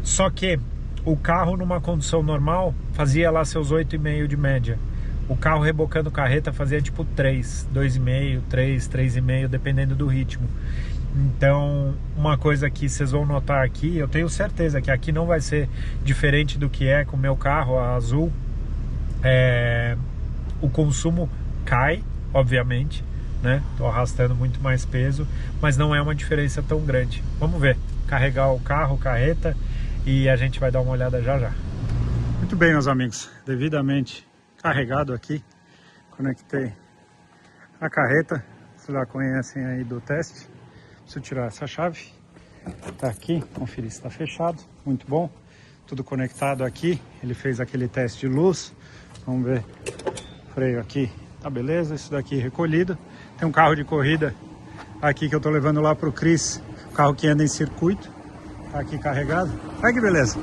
Só que o carro numa condução normal fazia lá seus 8,5 de média. O carro rebocando carreta fazia tipo 3, 2,5, 3, 3,5, dependendo do ritmo. Então, uma coisa que vocês vão notar aqui, eu tenho certeza que aqui não vai ser diferente do que é com o meu carro, a azul. O consumo cai, obviamente, né? Tô arrastando muito mais peso, mas não é uma diferença tão grande. Vamos ver, carregar o carro, carreta, e a gente vai dar uma olhada já já. Muito bem, meus amigos, devidamente carregado aqui, conectei a carreta, vocês já conhecem aí do teste. Preciso tirar essa chave tá aqui, conferir se está fechado, muito bom. Tudo conectado aqui, ele fez aquele teste de luz, vamos ver, freio aqui, tá beleza, isso daqui recolhido. Tem um carro de corrida aqui que eu tô levando lá pro Cris, carro que anda em circuito, tá aqui carregado, olha que beleza.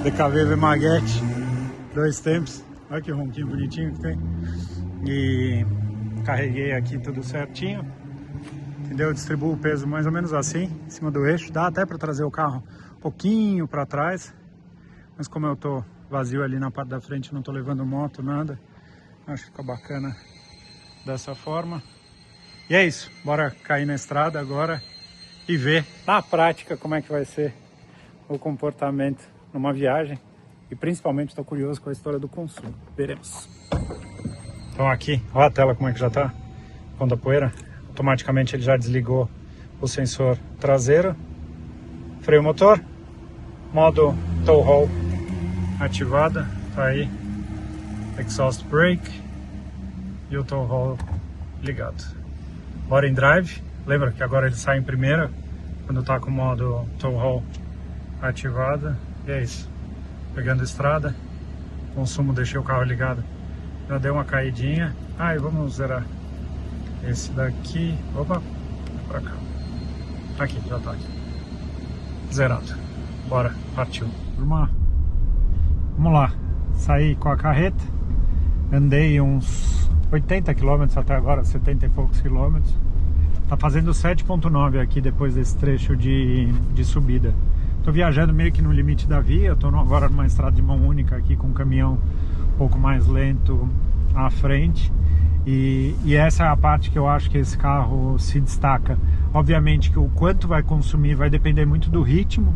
DKV Maguete, 2 tempos, olha que ronquinho bonitinho que tem. E carreguei aqui tudo certinho. Entendeu? Eu distribuo o peso mais ou menos assim, em cima do eixo. Dá até para trazer o carro um pouquinho para trás. Mas como eu tô vazio ali na parte da frente, não tô levando moto, nada. Acho que fica bacana dessa forma. E é isso. Bora cair na estrada agora e ver na prática como é que vai ser o comportamento numa viagem. E principalmente estou curioso com a história do consumo. Veremos. Então aqui, olha a tela como é que já tá. Ponta poeira. Automaticamente ele já desligou o sensor traseiro, freio motor, modo tow haul ativada, tá aí, exhaust brake e o tow haul ligado. Bora em drive, lembra que agora ele sai em primeira, quando tá com o modo tow haul ativado, e é isso, pegando estrada, consumo, deixei o carro ligado, já deu uma caidinha, e vamos zerar. Esse daqui, opa, pra cá. Aqui, já tá aqui. Zerado. Bora, partiu. Turma, vamos lá. Saí com a carreta. Andei uns 80 km até agora, 70 e poucos quilômetros. Tá fazendo 7.9 aqui depois desse trecho de subida. Tô viajando meio que no limite da via. Tô agora numa estrada de mão única aqui com um caminhão um pouco mais lento à frente. E essa é a parte que eu acho que esse carro se destaca. Obviamente que o quanto vai consumir vai depender muito do ritmo,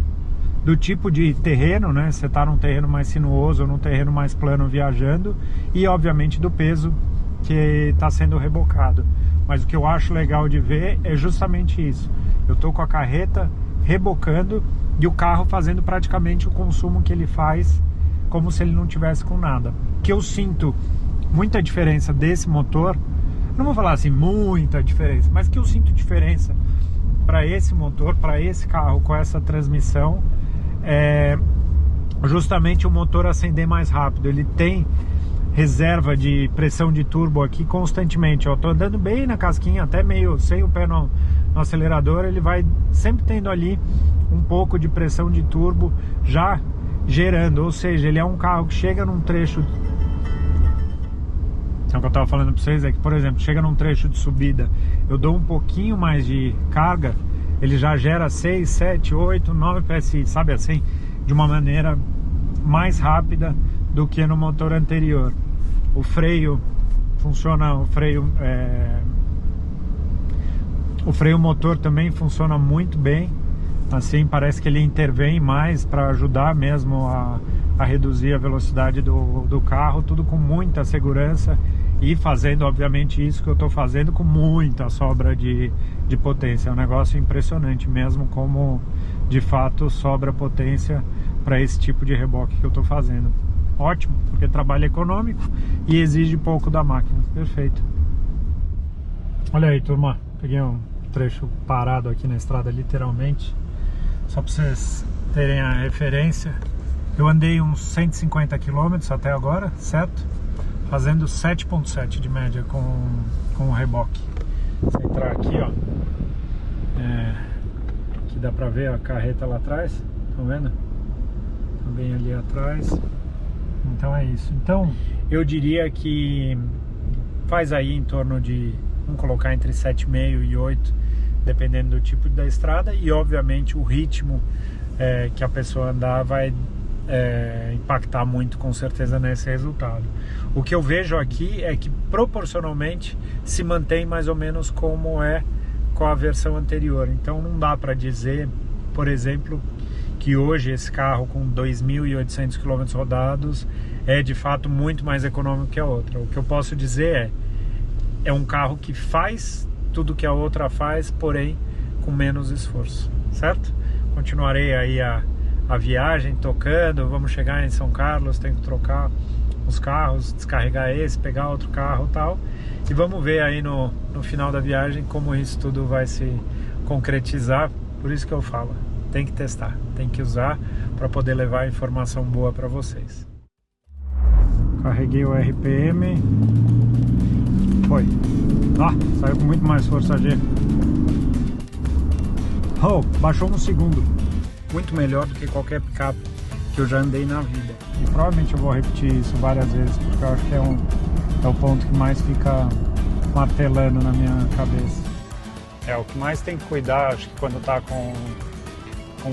do tipo de terreno, né? Você está num terreno mais sinuoso ou num terreno mais plano viajando, e obviamente do peso que está sendo rebocado. Mas o que eu acho legal de ver é justamente isso. Eu estou com a carreta rebocando e o carro fazendo praticamente o consumo que ele faz, como se ele não tivesse com nada. Que eu sinto muita diferença desse motor, não vou falar assim muita diferença, mas que eu sinto diferença para esse motor, para esse carro com essa transmissão, é justamente o motor acender mais rápido. Ele tem reserva de pressão de turbo aqui constantemente. Eu tô andando bem na casquinha, até meio sem o pé no acelerador, ele vai sempre tendo ali um pouco de pressão de turbo já gerando, ou seja, ele é um carro que chega num trecho. Então, o que eu estava falando para vocês é que, por exemplo, chega num trecho de subida, eu dou um pouquinho mais de carga, ele já gera 6, 7, 8, 9 PSI, sabe assim? De uma maneira mais rápida do que no motor anterior. O freio funciona, o freio motor também funciona muito bem, assim, parece que ele intervém mais para ajudar mesmo a reduzir a velocidade do carro, tudo com muita segurança e fazendo obviamente isso que eu estou fazendo com muita sobra de potência. É um negócio impressionante mesmo, como de fato sobra potência para esse tipo de reboque que eu estou fazendo. Ótimo, porque trabalho econômico e exige pouco da máquina. Perfeito. Olha aí, turma, peguei um trecho parado aqui na estrada literalmente, só para vocês terem a referência. Eu andei uns 150 km até agora, certo? Fazendo 7.7 de média com o reboque. Se entrar aqui, ó, aqui dá pra ver a carreta lá atrás, estão vendo? Tá bem ali atrás. Então é isso. Então eu diria que faz aí em torno de, vamos colocar entre 7,5 e 8, dependendo do tipo da estrada, e obviamente o ritmo que a pessoa andar vai impactar muito com certeza nesse resultado. O que eu vejo aqui é que proporcionalmente se mantém mais ou menos como é com a versão anterior. Então não dá para dizer, por exemplo, que hoje esse carro com 2.800 km rodados é de fato muito mais econômico que a outra. O que eu posso dizer é um carro que faz tudo que a outra faz, porém com menos esforço, certo? Continuarei aí a viagem tocando, vamos chegar em São Carlos, tenho que trocar os carros, descarregar esse, pegar outro carro e tal. E vamos ver aí no final da viagem como isso tudo vai se concretizar. Por isso que eu falo, tem que testar, tem que usar para poder levar informação boa para vocês. Carreguei o RPM. Foi. Saiu com muito mais força G. Baixou um segundo. Muito melhor do que qualquer picape que eu já andei na vida. E provavelmente eu vou repetir isso várias vezes, porque eu acho que é o ponto que mais fica martelando na minha cabeça. O que mais tem que cuidar, acho que quando tá com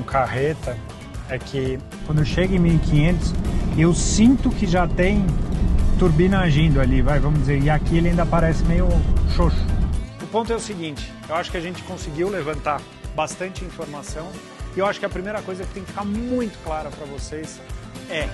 carreta, é que quando eu chego em 1500, eu sinto que já tem turbina agindo ali, vamos dizer, e aqui ele ainda parece meio xoxo. O ponto é o seguinte, eu acho que a gente conseguiu levantar bastante informação e eu acho que a primeira coisa que tem que ficar muito clara para vocês é